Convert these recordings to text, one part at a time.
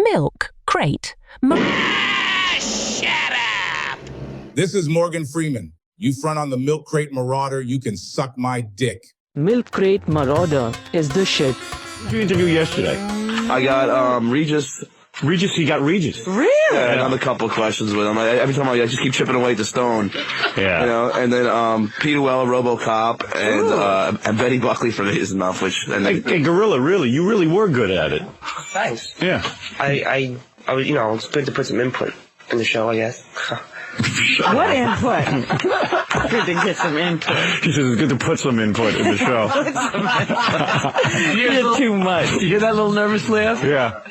Milk Crate. Shut up! This is Morgan Freeman. You front on the Milk Crate Marauder, you can suck my dick. Milk Crate Marauder is the shit. Who did you interview yesterday? I got Regis. Regis, you got Regis. Really? Yeah, and a couple of questions with him. Every time I just keep chipping away at the stone. Yeah. You know, and then Peter Weller, RoboCop, and Betty Buckley for His Enough, Hey, Gorilla, really, you really were good at it. Thanks. Yeah. I was, you know, it's good to put some input in the show, I guess. What input? Good to get some input. He says it's good to put some input in the show. You did too much. You hear that little nervous laugh? Yeah.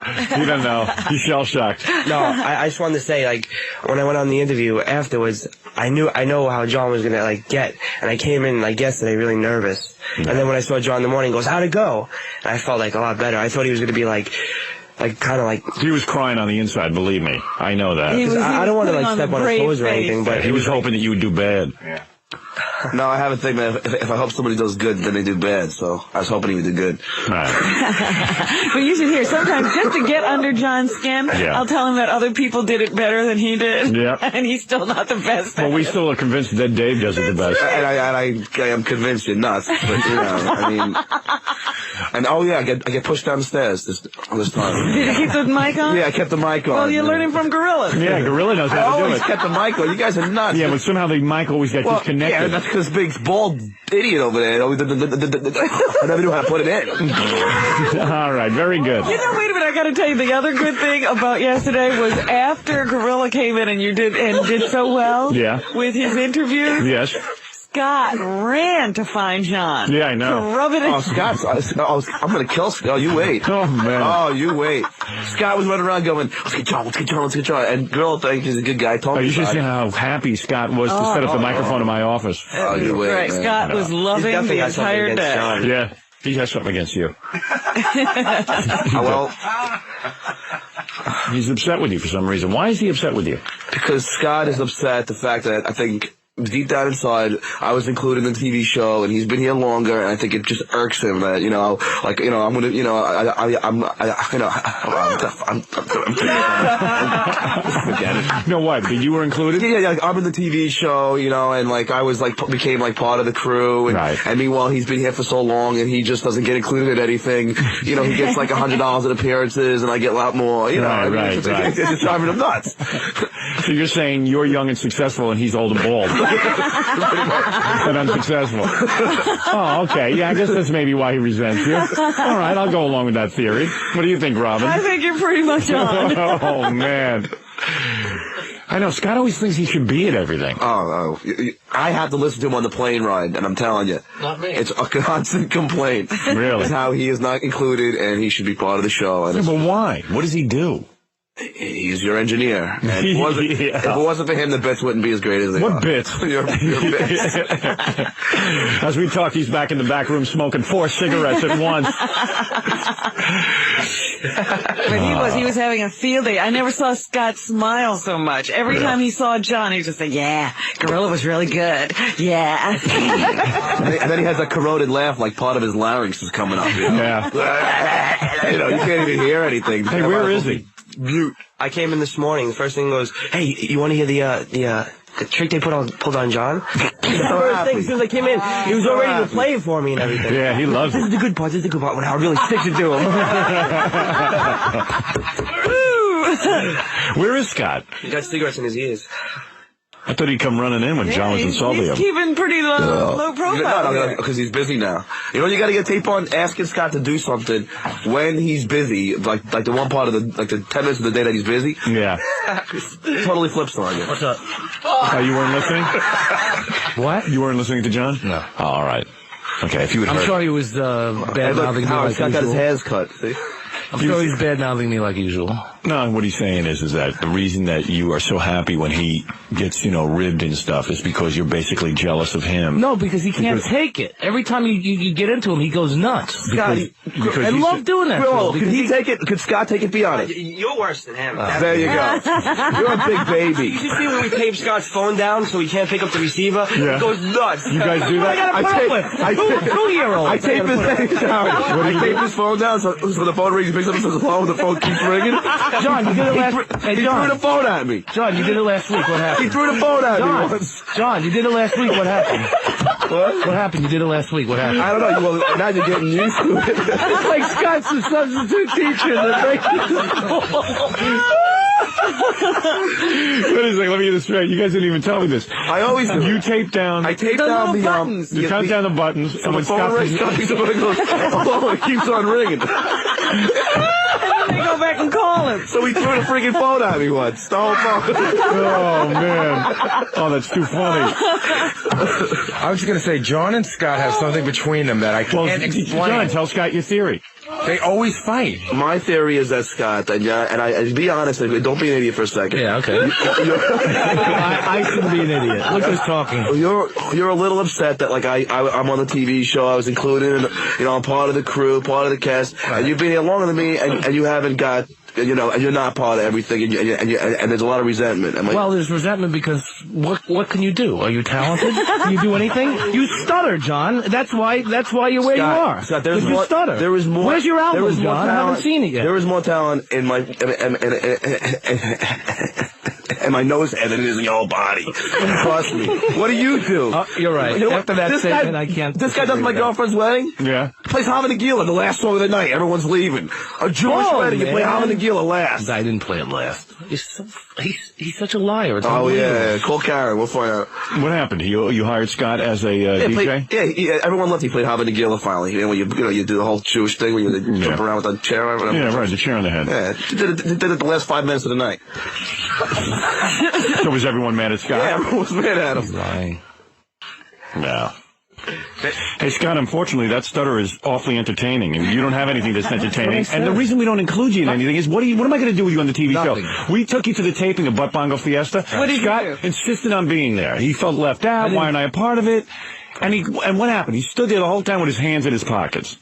You don't know. He's shell-shocked. No, I just wanted to say, like, when I went on the interview afterwards, I know how John was gonna, like, get, and I came in, like, yesterday really nervous. Yeah. And then when I saw John in the morning, he goes, how'd it go? And I felt, like, a lot better. I thought he was gonna be, like, kind of like... He was crying on the inside, believe me. I know that. I don't want to, like, step on his toes or anything, but... He was hoping that you would do bad. Yeah. No, I have a thing that if I hope somebody does good, then they do bad. So I was hoping he would do good. Right. But you should hear, sometimes just to get under John's skin, yeah. I'll tell him that other people did it better than he did. Yeah. And he's still not the best. Well, we still are convinced that Dave does it the best. And I am convinced you're nuts. But, you know, I mean... And, oh, yeah, I get pushed down the stairs this time. Did you keep the mic on? Yeah, I kept the mic on. Well, you're learning from Gorilla. Yeah, Gorilla knows how to do it. I always kept the mic on. You guys are nuts. Yeah, but somehow the mic always gets disconnected. Yeah, that's because big, bald idiot over there. I never knew how to put it in. All right, very good. You know, wait a minute, I got to tell you, the other good thing about yesterday was after Gorilla came in and you did so well with his interviews. Yes. Scott ran to find John. Yeah, I know. To rub it in. Oh, I'm going to kill Scott. Oh, you wait. Oh, man. Oh, you wait. Scott was running around going, let's get John. And Gorilla thinks he's a good guy. You should see how happy Scott was to set up the microphone in my office. Oh, you wait. Right, man. Scott was loving the entire day. John. Yeah, he has something against you. Well, he's upset with you for some reason. Why is he upset with you? because Scott is upset at the fact that I think deep down inside, I was included in the TV show, and he's been here longer, and I think it just irks him that, you know, like, you know, I'm gonna, you know, forget it. No, what? But you were included? Yeah, like, I'm in the TV show, you know, and like I was like became like part of the crew, and, and meanwhile he's been here for so long, and he just doesn't get included in anything. You know, he gets like $100 at appearances, and I get a lot more. You know, it's driving him nuts. So you're saying you're young and successful, and he's old and bald. And unsuccessful. Oh, okay. Yeah, I guess that's maybe why he resents you. All right, I'll go along with that theory. What do you think, Robin? I think you're pretty much on. Oh, man. I know, Scott always thinks he should be at everything. Oh, I have to listen to him on the plane ride, and I'm telling you. Not me. It's a constant complaint. Really? How he is not included, and he should be part of the show. And but why? What does he do? He's your engineer. And if it wasn't for him, the bits wouldn't be as great as they are. What bits? Your bits. As we talk, he's back in the back room smoking 4 cigarettes at once. But he was having a field day. I never saw Scott smile so much. Every time he saw John, he was just like, yeah, Gorilla was really good. Yeah. And then he has a corroded laugh, like part of his larynx is coming up. You know? Yeah. You know, you can't even hear anything. Hey, where is he? Mute. I came in this morning. The first thing was, hey, you want to hear the trick they pulled on John? The first thing, as soon as I came in, he was all ready to play it for me and everything. Yeah, he loves it. This is the good part. This is the good part when Howard really sticks it to him. Where is Scott? He got cigarettes in his ears. I thought he'd come running in when John was insulting him. He's keeping pretty low profile. No, because he's busy now. You know, you got to get tape on asking Scott to do something when he's busy, like the one part of the 10 minutes of the day that he's busy. Yeah. Totally flips on you. What's up? Oh, you weren't listening? What? You weren't listening to John? No. Oh, all right. Okay, if you would I'm sure he was bad-mouthing me like Scott got his usual. hairs cut, see? I'm sure he's bad-mouthing me like usual. No, what he's saying is that the reason that you are so happy when he gets, ribbed and stuff is because you're basically jealous of him. No, because he can't take it. Every time you get into him, he goes nuts. Scott, I love doing that. Bro, could Scott take it? Be honest. You're worse than him. There you go. You're a big baby. You should see when we tape Scott's phone down so he can't pick up the receiver. Yeah. He goes nuts. You guys do that? I tape his phone down so the phone rings. picks up the phone, the phone keeps ringing. John, you did it last. Hey, He John. threw the phone at me. John, you did it last week. What happened? He threw the phone at me once. John, you did it last week. What happened? What? What happened? You did it last week. What happened? I don't know. Well, now you're getting used to it. It's like Scott's the substitute teacher. Wait a second, let me get this straight. You guys didn't even tell me this. I always do. You tape down. I tape The down little the buttons. You count down the buttons. So the phone rings, Scott picks up and goes, oh, it keeps on ringing. And then they go back and call him. So he threw the freaking phone at me once. The whole phone. Oh, man. Oh, that's too funny. I was just going to say, John and Scott have something between them that I Well, can't explain. John, tell Scott your theory. They always fight. My theory is that Scott, and I be honest, don't be an idiot for a second. Yeah, okay. I shouldn't be an idiot. Look who's talking. You're a little upset that like I'm on the TV show. I was included, in, I'm part of the crew, part of the cast, and you've been here longer than me, and you haven't got. And you're not part of everything, and there's a lot of resentment. Well, there's resentment because what can you do? Are you talented? Can you do anything? You stutter, John. That's why you're where you are. Scott, there's more. more. You stutter. There is more. Where's your album, there is more John? I haven't seen it yet. There is more talent in my in my nose head than it is in your whole body. Trust me. What do you do? You're right. You know what? After that This statement, guy- I can't. This guy does my girlfriend's wedding. Yeah. Plays Hava Nagila, the last song of the night. Everyone's leaving. A Jewish wedding, you play Hava Nagila last. I didn't play it last. He's such a liar. It's Oh unbelievable. yeah, call Karen. We'll find out. What happened? You hired Scott as a DJ? Everyone left. He played Hava Nagila finally. When you do the whole Jewish thing where you jump around with a chair or whatever. Yeah, right, the chair on the head. Yeah, he did it the last 5 minutes of the night. So was everyone mad at Scott? Yeah, everyone was mad at him. Lying. No. Hey, Scott, unfortunately, that stutter is awfully entertaining, and you don't have anything that's entertaining. And the reason we don't include you in anything is, what am I going to do with you on the TV Nothing. show? We took you to the taping of Butt Bongo Fiesta. What did you Scott do? insisted on being there. He felt left out. Why aren't I a part of it? And what happened? He stood there the whole time with his hands in his pockets.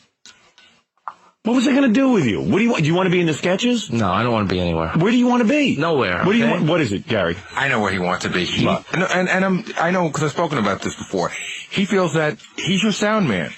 What was I going to do with you? What do you want? Do you want to be in the sketches? No, I don't want to be anywhere. Where do you want to be? Nowhere. What do you okay? want? What is it, Gary? I know where he wants to be. I know because I've spoken about this before. He feels that he's your sound man.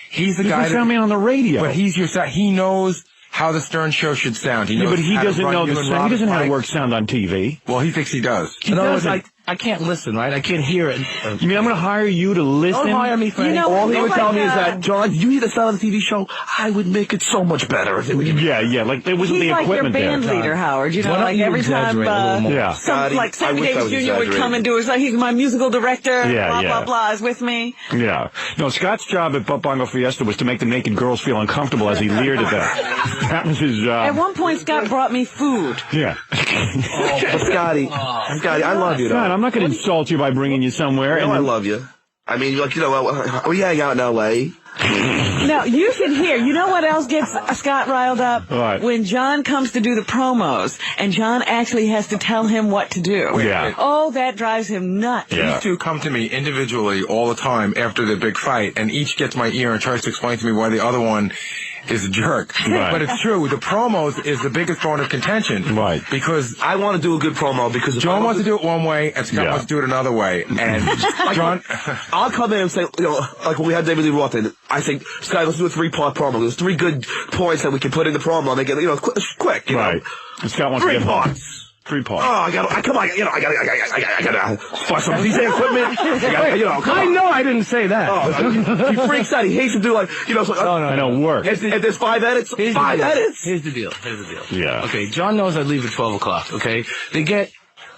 He's the guy. He's the sound man on the radio. But he's your sound. He knows how the Stern Show should sound. He knows but he how to doesn't run know you the and sound. He doesn't know how to Mike. work sound on TV. Well, he thinks he does. In other words, I can't listen, right? I can't hear it. You mean I'm going to hire you to listen? Don't hire me for anything. All he would tell me is God. that, John, you hear the sound of the TV show, I would make it so much better if it would. Yeah, like there wasn't He's the like your equipment band there. leader, Howard. You know, Why don't like you every time, exaggerate a little more? Yeah. Scotty, like I Sammy wish I Davis was Jr. would come exaggerating. and do his, like, he's my musical director, Yeah, blah, yeah. blah, blah, is with me. Yeah. No, Scott's job at Butt Bongo Fiesta was to make the naked girls feel uncomfortable as he leered at them. That was his job. At one point, Scott brought me food. Yeah. But Scotty, I love you, though. Scott, I'm not going to insult you by bringing you somewhere. I love you. I mean, like, we hang out in L.A. Now, you should hear. You know what else gets Scott riled up? What? When John comes to do the promos, and John actually has to tell him what to do. Yeah. Oh, that drives him nuts. Yeah. These two come to me individually all the time after their big fight, and each gets my ear and tries to explain to me why the other one is a jerk. Right. But it's true. The promos is the biggest bone of contention. Right. Because I want to do a good promo because if John I wants to do it one way, and Scott Yeah. wants to do it another way. And John, I'll come in and say, like when we had David Lee Roth in, I think, Scott, let's do a 3-part promo. There's 3 good points that we can put in the promo and make it, quick, you Right. know. And Scott wants to 3 get home. parts. 3 parts. Oh, I gotta buy some DJ equipment. I know I didn't say that. He freaks out. He hates to do like, I know, work. If there's 5 edits, 5 edits. Here's the deal. Yeah. Okay, John knows I leave at 12 o'clock, okay?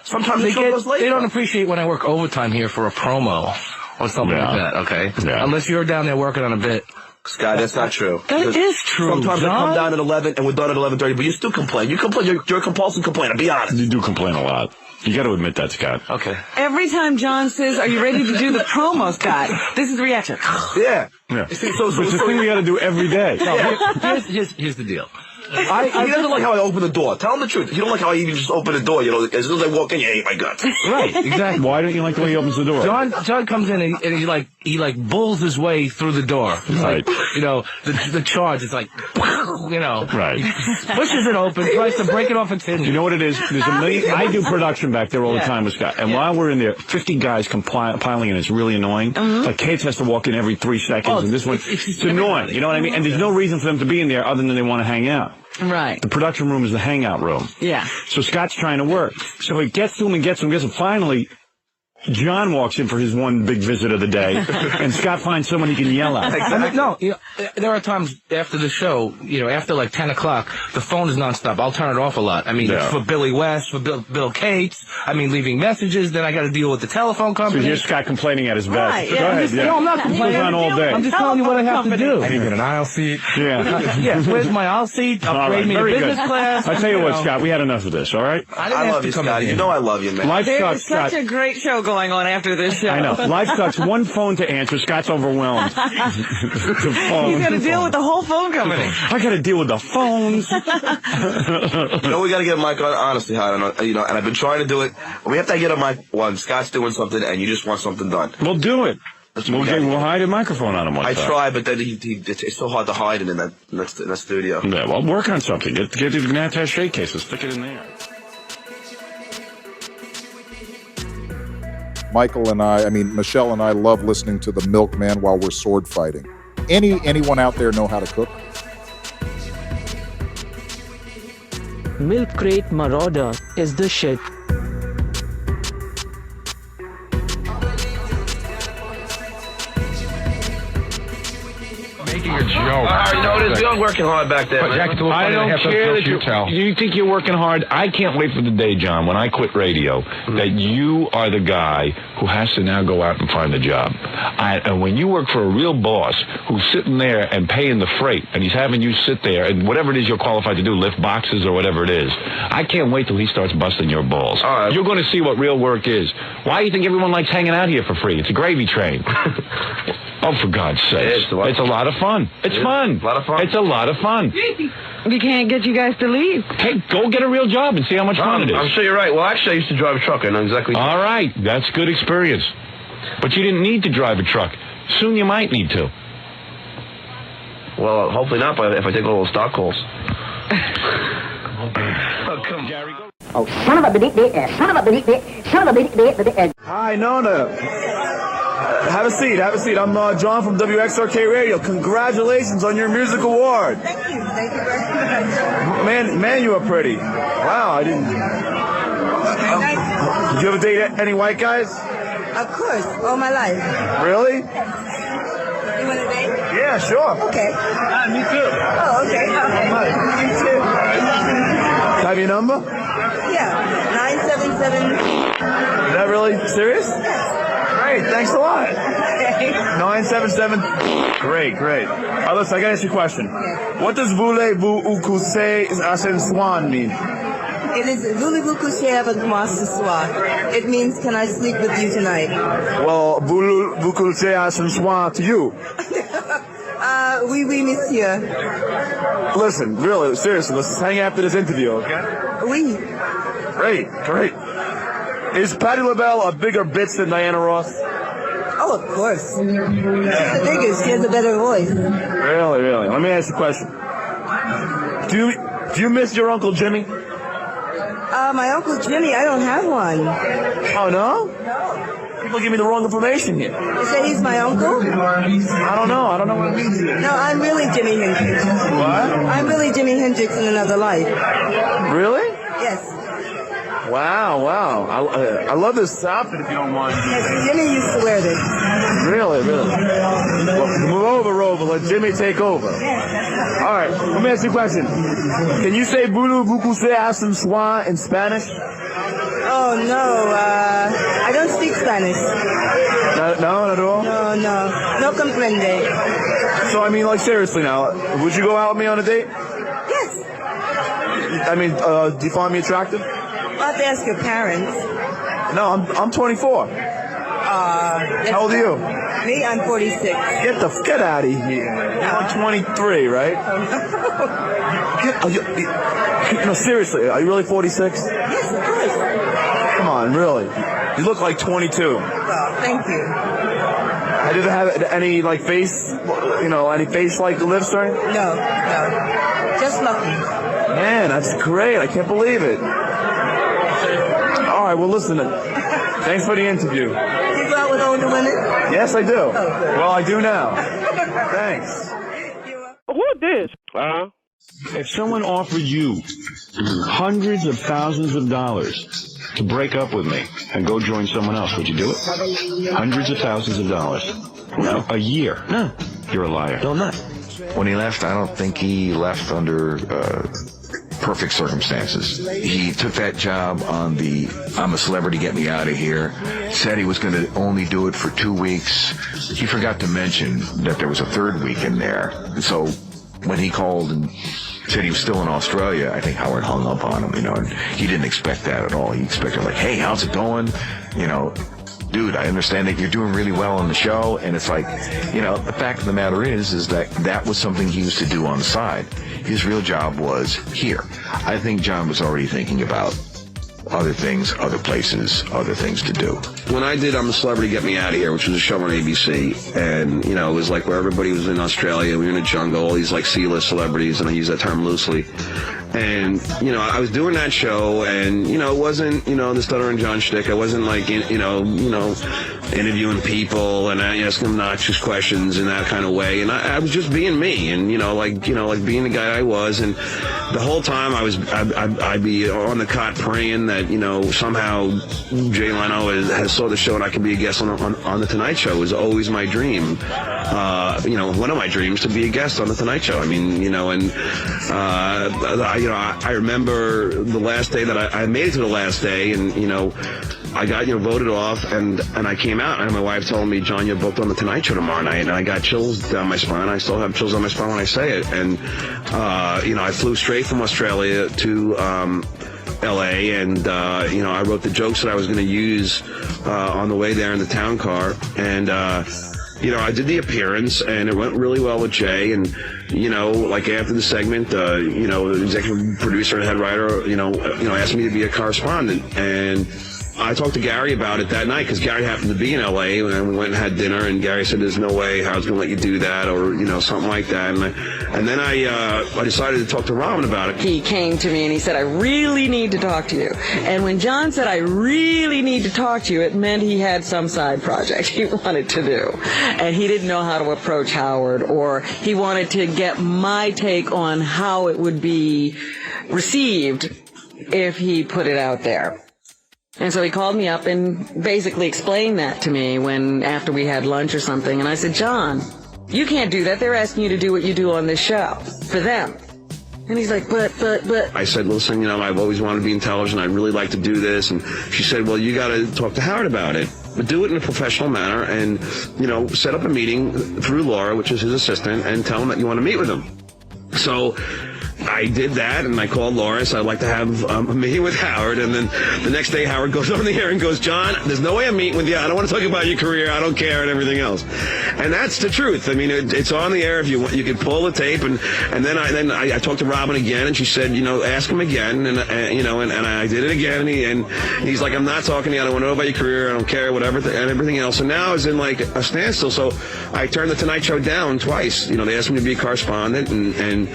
Sometimes the show goes late. They don't appreciate when I work overtime here for a promo or something Yeah. like that, okay? Yeah. Unless you're down there working on a bit. Scott, that's not true. That is true, Sometimes John. I come down at 11 and we're done at 11:30, but you still complain. You complain. You're a compulsive complainer. Be honest. You do complain a lot. You got to admit that, Scott. Okay. Every time John says, "Are you ready to do the promo, Scott?" This is the reaction. Yeah. Yeah. So It's the thing we got to do every day. Here's the deal. he doesn't like how I open the door. Tell him the truth. You don't like how I even just open the door. As soon as I walk in, you hate my guts. Right, exactly. Why don't you like the way he opens the door? John comes in and he's like, he like bulls his way through the door. It's Right. like, you know, the charge is like, you know. Right. He pushes it open, tries to break it off its hinges. You know what it is? There's a million. I do production back there all the time with Scott. And while we're in there, 50 guys come piling in. It's really annoying. Like Kate's has to walk in every 3 seconds, and this one, it's annoying. You know what I mean? And there's no reason for them to be in there other than they want to hang out. Right. The production room is the hangout room. Yeah. So Scott's trying to work. So he gets to him and gets to him. Finally, John walks in for his one big visit of the day, and Scott finds someone he can yell at. I mean, no, you know, there are times after the show, you know, after like 10 o'clock, the phone is nonstop. I'll turn it off a lot. I mean, for Billy West, for Bill Cates, I mean, leaving messages, then I got to deal with the telephone company. So here's Scott complaining at his best. Right, Go ahead, No, I'm not complaining. Goes on all day. I'm just telling you what I have to do. I didn't get an aisle seat. Yeah. Yes, where's my aisle seat? Upgrade me to very business good. class. I tell you what, know. Scott, we had enough of this, all right? I love you, Scotty. You know I love you, man. Life There's sucks, such a great show going on after this show. I know. Life sucks. One phone to answer. Scott's overwhelmed. The phone. He's got to deal with the whole phone company. I got to deal with the phones. You know, we got to get Mike on honestly hot, you know, and I've been trying to do it. We have to get on Mike when Scott's doing something and you just want something done. We'll do it. We'll hide a microphone on him one I time. try, but then it's so hard to hide it in that studio. Yeah, well, work on something. Get the Natas shake case and stick it in there. Michelle and I love listening to the Milkman while we're sword fighting. Anyone out there know how to cook? Milk Crate Marauder is the shit. Making a joke. You know what it is? We're working hard back there, man. I don't care that you think you're working hard. I can't wait for the day, John, when I quit radio, that you are the guy who has to now go out and find a job. And when you work for a real boss who's sitting there and paying the freight, and he's having you sit there and whatever it is you're qualified to do, lift boxes or whatever it is, I can't wait till he starts busting your balls. All right. You're going to see what real work is. Why do you think everyone likes hanging out here for free? It's a gravy train. Oh, for God's sake. It's a lot of fun. It's fun. A lot of fun. It's a lot of fun. We can't get you guys to leave. Hey, go get a real job and see how much fun it is. I'm sure you're right. Well, actually, I used to drive a truck. I know exactly. All right. That's good experience. But you didn't need to drive a truck. Soon you might need to. Well, hopefully not, but if I take all those stock calls. Come, Gary, go. Oh, son of a bitch, son of a bitch, son of a bitch. Hi, Nona. Have a seat. I'm John from WXRK Radio. Congratulations on your music award. Thank you very much. Man, you are pretty. Wow, I didn't. Did you ever date any white guys? Of course, all my life. Really? You want to date? Yeah, sure. Okay. Me too. Oh, okay. Me too. Have your number? Yeah, 977. Is that really serious? Yes. Great, thanks a lot. Okay. 977. Great. Listen, I gotta ask you a question. What does voulez-vous ou coucher à swan mean? It is voulez-vous coucher avec moi ce soir. It means, can I sleep with you tonight? Well, voulez-vous coucher à swan to you? Oui, monsieur. Listen, really, seriously, let's hang after this interview, okay? Oui. Great. Is Patti LaBelle a bigger bitch than Diana Ross? Oh, of course. She's the biggest. She has a better voice. Really. Let me ask you a question. Do you miss your Uncle Jimmy? My Uncle Jimmy, I don't have one. Oh, no? No. People give me the wrong information here. You say he's my uncle? I don't know what it means. No, I'm really Jimi Hendrix. What? I'm really Jimi Hendrix in another life. Really? Yes. Wow. I love this outfit, if you don't mind. Yes, Jimmy used to wear this. Really. Well, move over, Rover. Let Jimmy take over. All right, let me ask you a question. Can you say "Bulu buku se asun swan" in Spanish? Oh, no. I don't speak Spanish. No, not at all? No comprende. So, I mean, like, seriously now, would you go out with me on a date? Yes. I mean, do you find me attractive? I'll have to ask your parents. No, I'm 24. How old are you? Me, I'm 46. Get out of here. You're like 23, right? No, seriously, are you really 46? Yes, of course. Come on, really. You look like 22. Well, thank you. I didn't have any like face, any face like lifts or anything? No. Just lucky. Man, that's great. I can't believe it. All right, well, listen. Thanks for the interview. You go out with older women? Yes, I do. Oh, well, I do now. Thanks. Who this? If someone offered you hundreds of thousands of dollars to break up with me and go join someone else, would you do it? Hundreds of thousands of dollars. No. A year. No. You're a liar. No, I'm not. When he left, I don't think he left under perfect circumstances. He took that job on the I'm a celebrity, get me out of here, said he was going to only do it for 2 weeks. He forgot to mention that there was a third week in there. So when he called and said he was still in Australia, I think Howard hung up on him, and he didn't expect that at all. He expected like, hey, how's it going? Dude, I understand that you're doing really well on the show, and it's like, the fact of the matter is that was something he used to do on the side. His real job was here. I think John was already thinking about other things, other places, other things to do. When I did I'm a Celebrity, Get Me Out of Here, which was a show on ABC, and, it was like where everybody was in Australia, we were in a jungle, all these like C-list celebrities, and I use that term loosely. And, I was doing that show, and, it wasn't, the Stuttering John shtick. I wasn't like, interviewing people and asking them obnoxious questions in that kind of way. And I was just being me, and, like being the guy I was. And the whole time I'd be on the cot praying that, somehow Jay Leno has saw the show and I could be a guest on The Tonight Show. It was always my dream. One of my dreams to be a guest on The Tonight Show. I mean, I remember the last day that I made it to the last day, and, I got, voted off, and I came out, and my wife told me, John, you're booked on The Tonight Show tomorrow night, and I got chills down my spine. I still have chills on my spine when I say it. And, I flew straight from Australia to L.A., and, I wrote the jokes that I was going to use on the way there in the town car, and, I did the appearance, and it went really well with Jay, and, like after the segment, the executive producer and head writer, asked me to be a correspondent, and I talked to Gary about it that night, because Gary happened to be in L.A., and we went and had dinner, and Gary said, there's no way Howard's going to let you do that, or, something like that, and then I decided to talk to Robin about it. He came to me and he said, I really need to talk to you. And when John said, I really need to talk to you, it meant he had some side project he wanted to do. And he didn't know how to approach Howard, or he wanted to get my take on how it would be received if he put it out there. And so he called me up and basically explained that to me after we had lunch or something. And I said, John, you can't do that. They're asking you to do what you do on this show for them. And he's like, but. I said, listen, I've always wanted to be in television. I'd really like to do this. And she said, well, you got to talk to Howard about it. But do it in a professional manner and, set up a meeting through Laura, which is his assistant, and tell him that you want to meet with him. So I did that, and I called Laura, so I'd like to have a meeting with Howard, and then the next day Howard goes on the air and goes, John, there's no way I'm meeting with you. I don't want to talk about your career. I don't care, and everything else. And that's the truth. I mean, it's on the air if you want. You can pull the tape, and then I talked to Robin again, and she said, ask him again, and I did it again, and he's like, I'm not talking to you. I don't want to know about your career. I don't care, whatever, and everything else. And now is in like a standstill. So I turned the Tonight Show down twice. They asked me to be a correspondent, and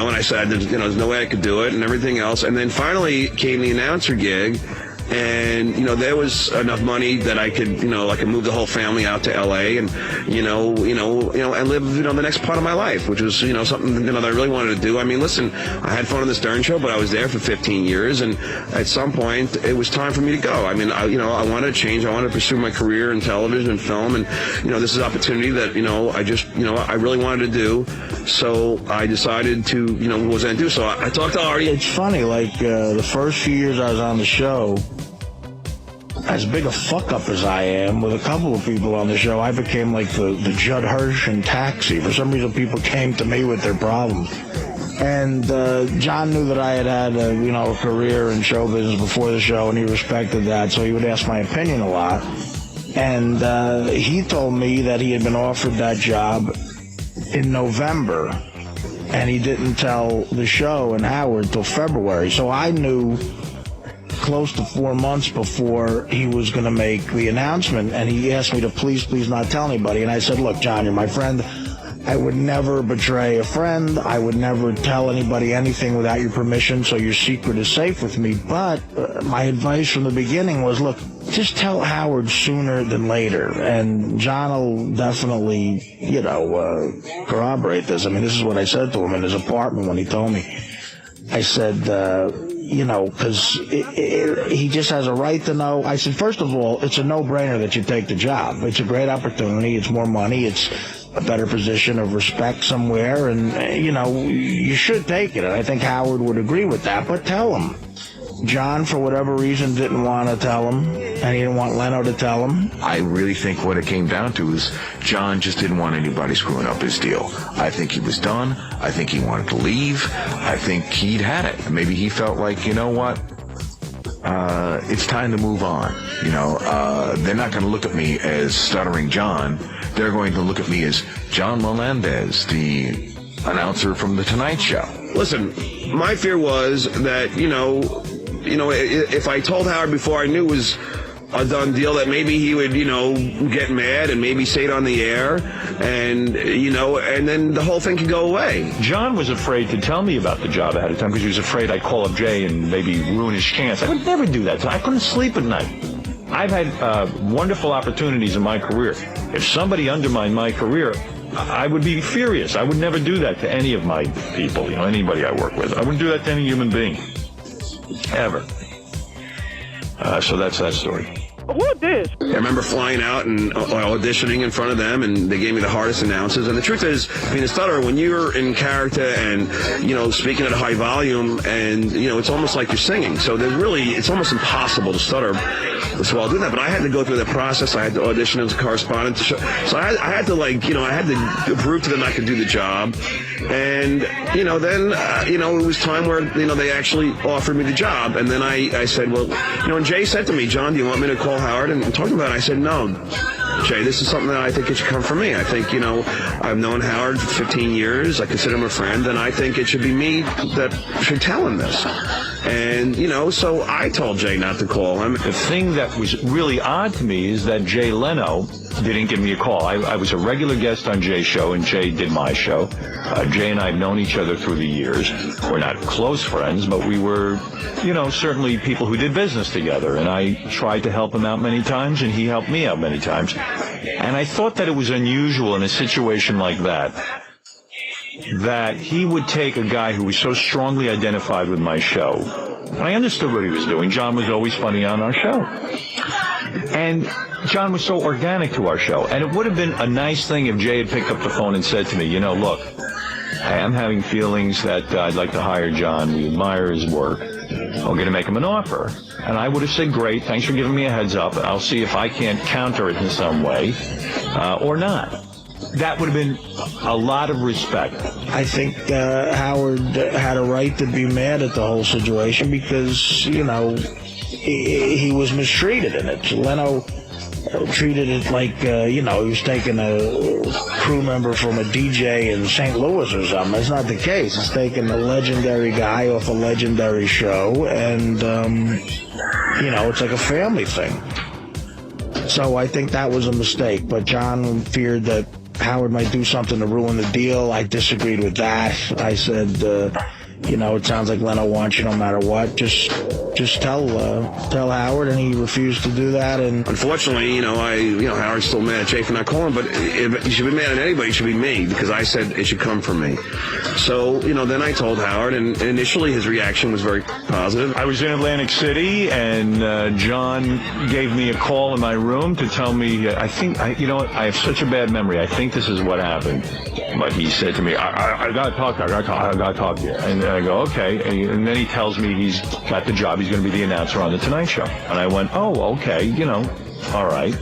I said, there's no way I could do it, and everything else. And then finally came the announcer gig, and there was enough money that I could move the whole family out to LA, and and live the next part of my life, which was something that I really wanted to do. I mean, listen, I had fun on the Stern Show, but I was there for 15 years, and at some point it was time for me to go. I mean, I wanted to change. I wanted to pursue my career in television and film, and this is an opportunity that I really wanted to do. So I decided to what was I going to do. So I talked to Arite. It's funny, like the first few years I was on the show, as big a fuck up as I am, with a couple of people on the show, I became like the Judd Hirsch in Taxi. For some reason, people came to me with their problems. And John knew that I had a career in show business before the show, and he respected that, so he would ask my opinion a lot. And he told me that he had been offered that job in November, and he didn't tell the show and Howard till February. So I knew close to 4 months before he was going to make the announcement, and he asked me to please not tell anybody. And I said, look, John, you're my friend. I would never betray a friend. I would never tell anybody anything without your permission, so your secret is safe with me. But my advice from the beginning was, look, just tell Howard sooner than later. And John will definitely, corroborate this. I mean, this is what I said to him in his apartment when he told me. I said, because he just has a right to know. I said, first of all, it's a no-brainer that you take the job. It's a great opportunity. It's more money. It's a better position of respect somewhere. And, you should take it. And I think Howard would agree with that. But tell him. John, for whatever reason, didn't want to tell him, and he didn't want Leno to tell him. I really think what it came down to is John just didn't want anybody screwing up his deal. I think he was done. I think he wanted to leave. I think he'd had it. Maybe he felt like, you know what? It's time to move on. They're not going to look at me as Stuttering John. They're going to look at me as John Melendez, the announcer from The Tonight Show. Listen, my fear was that, if I told Howard before I knew it was a done deal, that maybe he would, get mad and maybe say it on the air, and then the whole thing could go away. John was afraid to tell me about the job ahead of time because he was afraid I'd call up Jay and maybe ruin his chance. I would never do that. I couldn't sleep at night. I've had wonderful opportunities in my career. If somebody undermined my career, I would be furious. I would never do that to any of my people, anybody I work with. I wouldn't do that to any human being. Ever. So that's that story. Who this? I remember flying out and auditioning in front of them, and they gave me the hardest announcers. And the truth is, being a stutterer, when you're in character and, speaking at a high volume, and, it's almost like you're singing. So it's almost impossible to stutter while doing that. But I had to go through that process. I had to audition as a correspondent. So I had to prove to them I could do the job. And, then, it was time where, they actually offered me the job. And then I said, well, and Jay said to me, John, do you want me to call Howard and talk about it? I said, no, Jay, this is something that I think it should come from me. I think, I've known Howard for 15 years. I consider him a friend, and I think it should be me that should tell him this. And, so I told Jay not to call him. The thing that was really odd to me is that Jay Leno didn't give me a call. I was a regular guest on Jay's show, and Jay did my show. Jay and I have known each other through the years. We're not close friends, but we were, certainly people who did business together. And I tried to help him out many times, and he helped me out many times. And I thought that it was unusual in a situation like that he would take a guy who was so strongly identified with my show. I understood what he was doing. John was always funny on our show. And John was so organic to our show. And it would have been a nice thing if Jay had picked up the phone and said to me, look, I am having feelings that I'd like to hire John. We admire his work. I'm going to make him an offer. And I would have said, great, thanks for giving me a heads up. I'll see if I can't counter it in some way or not. That would have been a lot of respect. I think Howard had a right to be mad at the whole situation because, he was mistreated in it. Leno treated it like, he was taking a crew member from a DJ in St. Louis or something. That's not the case. It's taking a legendary guy off a legendary show, and, it's like a family thing. So I think that was a mistake, but John feared that Howard might do something to ruin the deal. I disagreed with that. I said, it sounds like Leno wants you no matter what. Just tell Howard, and he refused to do that. And unfortunately, Howard's still mad at Jay for not calling, but if you should be mad at anybody, it should be me, because I said it should come from me. So, then I told Howard, and initially his reaction was very positive. I was in Atlantic City, and John gave me a call in my room to tell me, I have such a bad memory. I think this is what happened. But he said to me, I got to talk to you. I got to talk to you. And I go, okay. And then he tells me he's got the job. He's going to be the announcer on The Tonight Show. And I went, oh, okay, all right.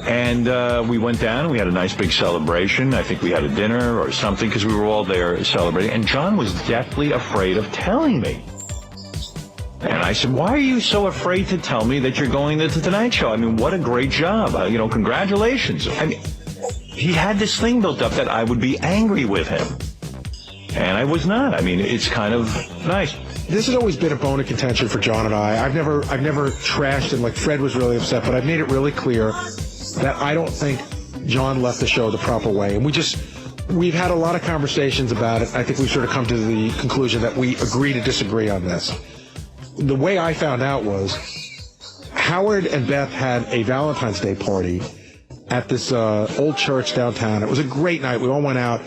And we went down, and we had a nice big celebration. I think we had a dinner or something, because we were all there celebrating. And John was deathly afraid of telling me. And I said, why are you so afraid to tell me that you're going to The Tonight Show? I mean, what a great job. Congratulations. I mean, he had this thing built up that I would be angry with him. And I was not. I mean, it's kind of nice. this has always been a bone of contention for John and I. I've never trashed him like Fred was really upset, but I've made it really clear that I don't think John left the show the proper way. And we've had a lot of conversations about it. I think we've sort of come to the conclusion that we agree to disagree on this. The way I found out was Howard and Beth had a Valentine's Day party at this old church downtown. It was a great night. We all went out,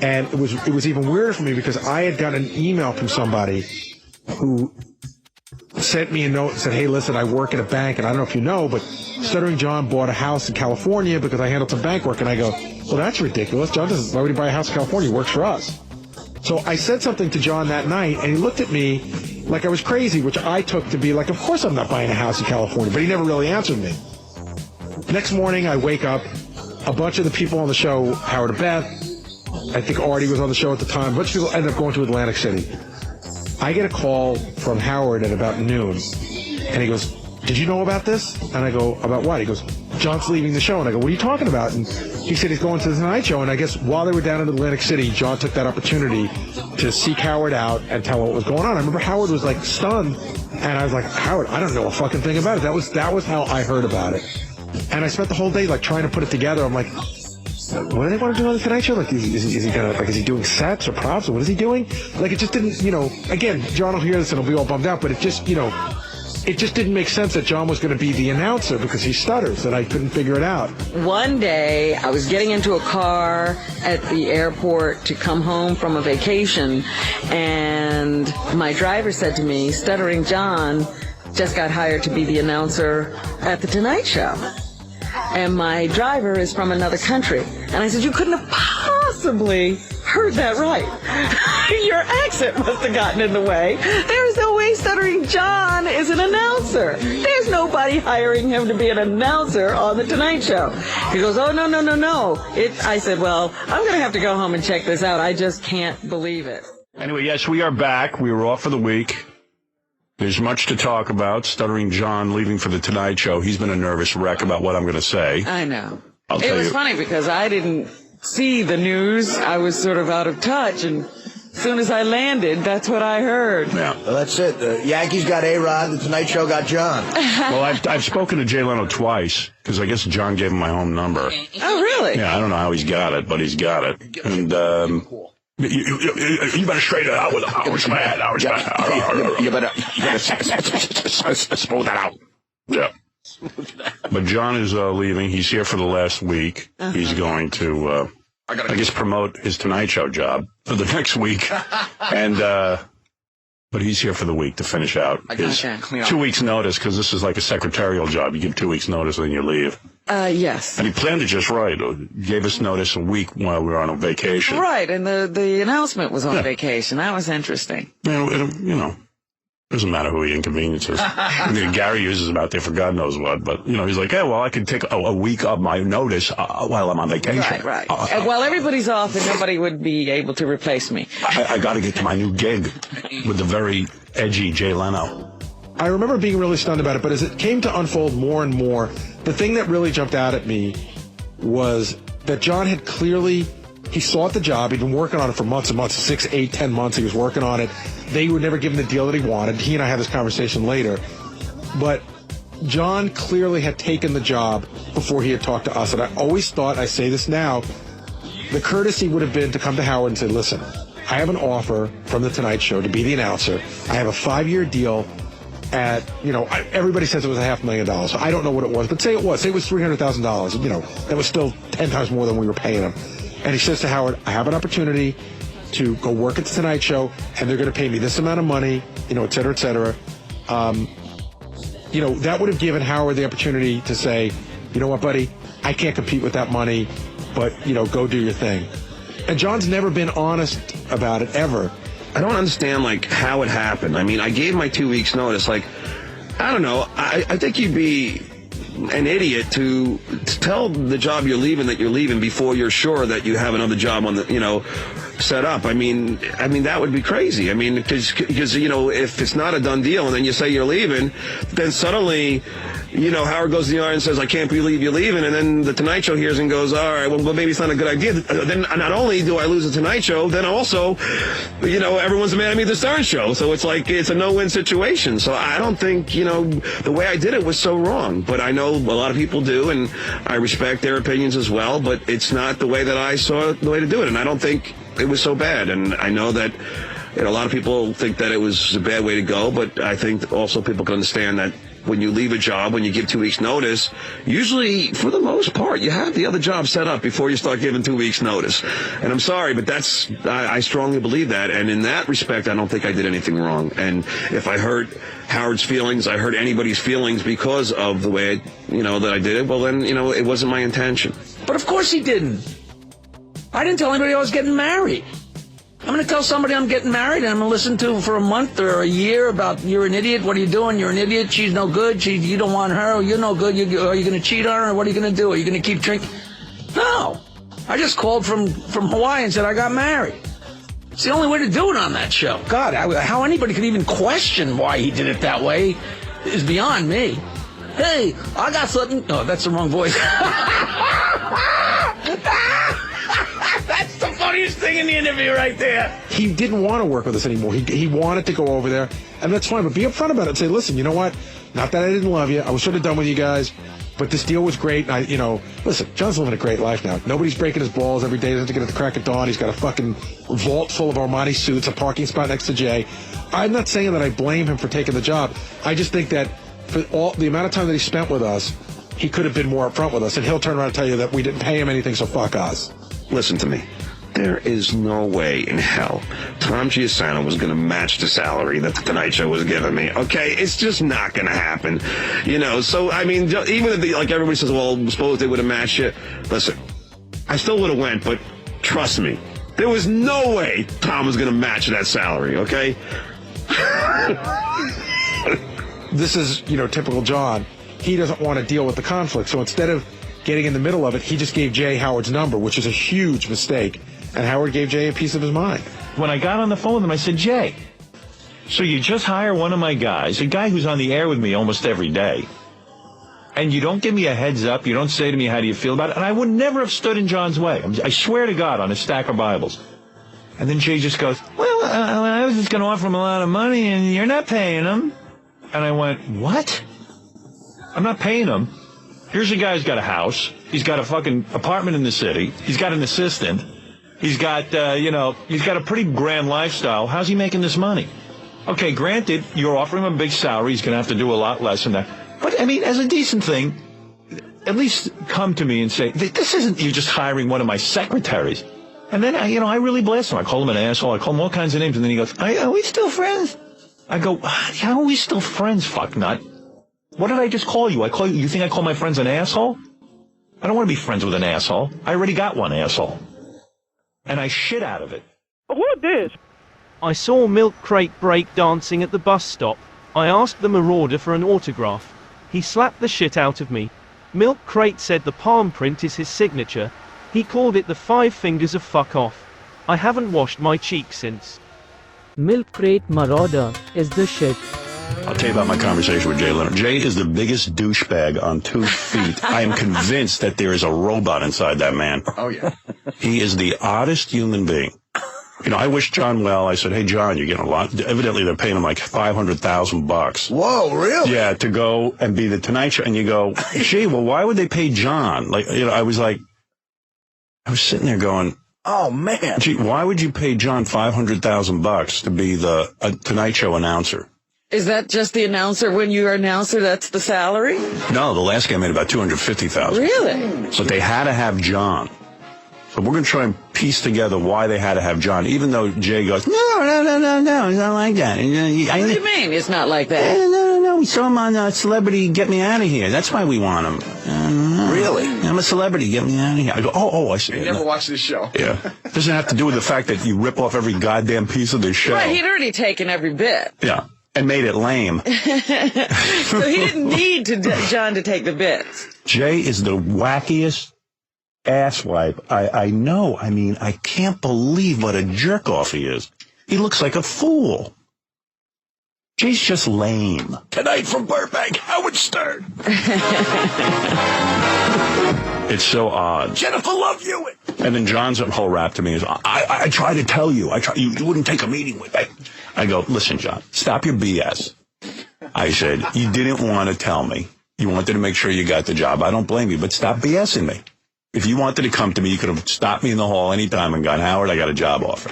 and it was even weirder for me because I had got an email from somebody who sent me a note and said, hey, listen, I work at a bank, and I don't know if you know, but Stuttering John bought a house in California because I handled some bank work. And I go, well, that's ridiculous. John doesn't, why would he buy a house in California? He works for us. So I said something to John that night, and he looked at me like I was crazy, which I took to be like, of course I'm not buying a house in California, but he never really answered me. Next morning, I wake up, a bunch of the people on the show, Howard and Beth, I think Artie was on the show at the time, a bunch of people ended up going to Atlantic City. I get a call from Howard at about noon, and he goes, did you know about this? And I go, about what? He goes, John's leaving the show. And I go, what are you talking about? And he said he's going to the Tonight Show. And I guess while they were down in Atlantic City, John took that opportunity to seek Howard out and tell him what was going on. I remember Howard was like stunned, and I was like, Howard, I don't know a fucking thing about it. That was how I heard about it. And I spent the whole day like trying to put it together. I'm like, what do they want to do on the Tonight Show? Like, is he doing sets or props or what is he doing? Like, it just didn't, again, John will hear this and he'll be all bummed out, but it just, it just didn't make sense that John was going to be the announcer because he stutters, and I couldn't figure it out. One day, I was getting into a car at the airport to come home from a vacation, and my driver said to me, Stuttering John just got hired to be the announcer at the Tonight Show. And my driver is from another country. And I said, you couldn't have possibly heard that right. Your accent must have gotten in the way. There's no way Stuttering John is an announcer. There's nobody hiring him to be an announcer on the Tonight Show. He goes, oh, no. I said, well, I'm going to have to go home and check this out. I just can't believe it. Anyway, yes, we are back. We were off for the week. There's much to talk about. Stuttering John leaving for the Tonight Show. He's been a nervous wreck about what I'm going to say. I know. It was funny because I didn't see the news. I was sort of out of touch, and as soon as I landed, that's what I heard. Yeah. Well, that's it. The Yankees got A-Rod, the Tonight Show got John. Well, I've spoken to Jay Leno twice, because I guess John gave him my home number. Oh, really? Yeah, I don't know how he's got it, but he's got it. And, you better straighten it out with Howard's mad. You better smooth that out. Yeah. But John is leaving. He's here for the last week. He's going to, I guess, promote his Tonight Show job for the next week. And, but he's here for the week to finish out his 2 weeks notice, because this is like a secretarial job. You give 2 weeks notice and then you leave. Yes. And he planned it just right. Gave us notice a week while we were on a vacation. Right, and the announcement was on vacation. That was interesting. Doesn't matter who he inconveniences. Gary uses him out there for God knows what, but, he's like, well, I can take a week of my notice while I'm on vacation. Right. Well, everybody's off and nobody would be able to replace me. I got to get to my new gig with the very edgy Jay Leno. I remember being really stunned about it, but as it came to unfold more and more, the thing that really jumped out at me was that John had clearly, he sought the job. He'd been working on it for months and months, 6, 8, 10 months. He was working on it. They would never give him the deal that he wanted. He and I had this conversation later. But John clearly had taken the job before he had talked to us. And I always thought, I say this now, the courtesy would have been to come to Howard and say, listen, I have an offer from the Tonight Show to be the announcer. I have a 5-year deal. At, everybody says it was $500,000. So I don't know what it was, but say it was $300,000. That was still 10 times more than we were paying him. And he says to Howard, I have an opportunity to go work at the Tonight Show, and they're going to pay me this amount of money, et cetera, et cetera. That would have given Howard the opportunity to say, you know what, buddy, I can't compete with that money, but, go do your thing. And John's never been honest about it, ever. I don't understand, how it happened. I mean, I gave my 2 weeks notice. I don't know. I think you'd be an idiot to tell the job you're leaving that you're leaving before you're sure that you have another job on the, set up. I mean, that would be crazy. I mean, because you know, if it's not a done deal and then you say you're leaving, then suddenly, you know, Howard goes to the audience and says, I can't believe you're leaving. And then the Tonight Show hears and goes, all right, well, maybe it's not a good idea. Then not only do I lose the Tonight Show, then also, you know, everyone's mad at me at the Stern Show. So it's like, it's a no-win situation. So I don't think, you know, the way I did it was so wrong. But I know a lot of people do, and I respect their opinions as well. But it's not the way that I saw the way to do it. And I don't think it was so bad. And I know that, you know, a lot of people think that it was a bad way to go. But I think also people can understand that when you leave a job, when you give 2 weeks notice, usually, for the most part, you have the other job set up before you start giving 2 weeks notice. And I'm sorry, but I strongly believe that. And in that respect, I don't think I did anything wrong. And if I hurt Howard's feelings, I hurt anybody's feelings because of the way, that I did it, well then, it wasn't my intention. But of course he didn't. I didn't tell anybody I was getting married. I'm going to tell somebody I'm getting married, and I'm going to listen to for a month or a year about, you're an idiot, what are you doing, you're an idiot, she's no good, you don't want her, you're no good, are you going to cheat on her, what are you going to do, are you going to keep drinking? No. I just called from Hawaii and said I got married. It's the only way to do it on that show. God, how anybody could even question why he did it that way is beyond me. Hey, I got something. Oh, that's the wrong voice. That's the funniest thing in the interview right there. He didn't want to work with us anymore. He wanted to go over there, and that's fine. But be upfront about it and say, listen, you know what? Not that I didn't love you. I was sort of done with you guys, but this deal was great. Listen, John's living a great life now. Nobody's breaking his balls every day. He doesn't get at the crack of dawn. He's got a fucking vault full of Armani suits, a parking spot next to Jay. I'm not saying that I blame him for taking the job. I just think that for all the amount of time that he spent with us, he could have been more upfront with us, and he'll turn around and tell you that we didn't pay him anything, so fuck us. Listen to me. There is no way in hell Tom Giussano was going to match the salary that the Tonight Show was giving me. Okay, it's just not going to happen. So I mean, even if like everybody says, well, suppose they would have matched it. Listen, I still would have went, but trust me, there was no way Tom was going to match that salary. Okay. This is, typical John. He doesn't want to deal with the conflict, so instead of getting in the middle of it, he just gave Jay Howard's number, which is a huge mistake. And Howard gave Jay a piece of his mind. When I got on the phone with him, I said, Jay, so you just hire one of my guys, a guy who's on the air with me almost every day, and you don't give me a heads up, you don't say to me, how do you feel about it? And I would never have stood in John's way. I swear to God, on a stack of Bibles. And then Jay just goes, well, I was just going to offer him a lot of money, and you're not paying him. And I went, what? I'm not paying him. Here's a guy who's got a house. He's got a fucking apartment in the city. He's got an assistant. He's got, he's got a pretty grand lifestyle. How's he making this money? Okay, granted, you're offering him a big salary. He's going to have to do a lot less than that. But, I mean, as a decent thing, at least come to me and say, this isn't you just hiring one of my secretaries. And then, I really blast him. I call him an asshole. I call him all kinds of names. And then he goes, are we still friends? I go, how are we still friends, fucknut? What did I just call you? You think I call my friends an asshole? I don't want to be friends with an asshole. I already got one asshole. And I shit out of it. Who this? I saw Milk Crate break dancing at the bus stop. I asked the Marauder for an autograph. He slapped the shit out of me. Milk Crate said the palm print is his signature. He called it the 5 fingers of fuck off. I haven't washed my cheeks since. Milk Crate Marauder is the shit. I'll tell you about my conversation with Jay Leno. Jay is the biggest douchebag on 2 feet. I am convinced that there is a robot inside that man. Oh, yeah. He is the oddest human being. I wish John well. I said, hey, John, you're getting a lot. Evidently, they're paying him like $500,000. Whoa, really? Yeah, to go and be the Tonight Show. And you go, gee, well, why would they pay John? I was sitting there going, oh, man. Gee, why would you pay John $500,000 to be the Tonight Show announcer? Is that just the announcer? When you're an announcer, that's the salary? No, the last guy made about $250,000. Really? But they had to have John. So we're going to try and piece together why they had to have John, even though Jay goes, no, it's not like that. What do you mean it's not like that? No, we saw him on Celebrity Get Me Out of Here. That's why we want him. Really? I'm a celebrity, get me out of here. I go, oh, I see. You never watched this show. Yeah. It doesn't have to do with the fact that you rip off every goddamn piece of this show. Right, he'd already taken every bit. Yeah. And made it lame. So he didn't need John to take the bits. Jay is the wackiest, asswipe. I know. I mean, I can't believe what a jerk-off he is. He looks like a fool. Jay's just lame. Tonight from Burbank, Howard Stern. It's so odd. Jennifer Love Hewitt. And then John's whole rap to me is, I try to tell you. You wouldn't take a meeting with me. I go, listen, John, stop your BS. I said, you didn't want to tell me. You wanted to make sure you got the job. I don't blame you, but stop BSing me. If you wanted to come to me, you could have stopped me in the hall anytime and gone, Howard, I got a job offer.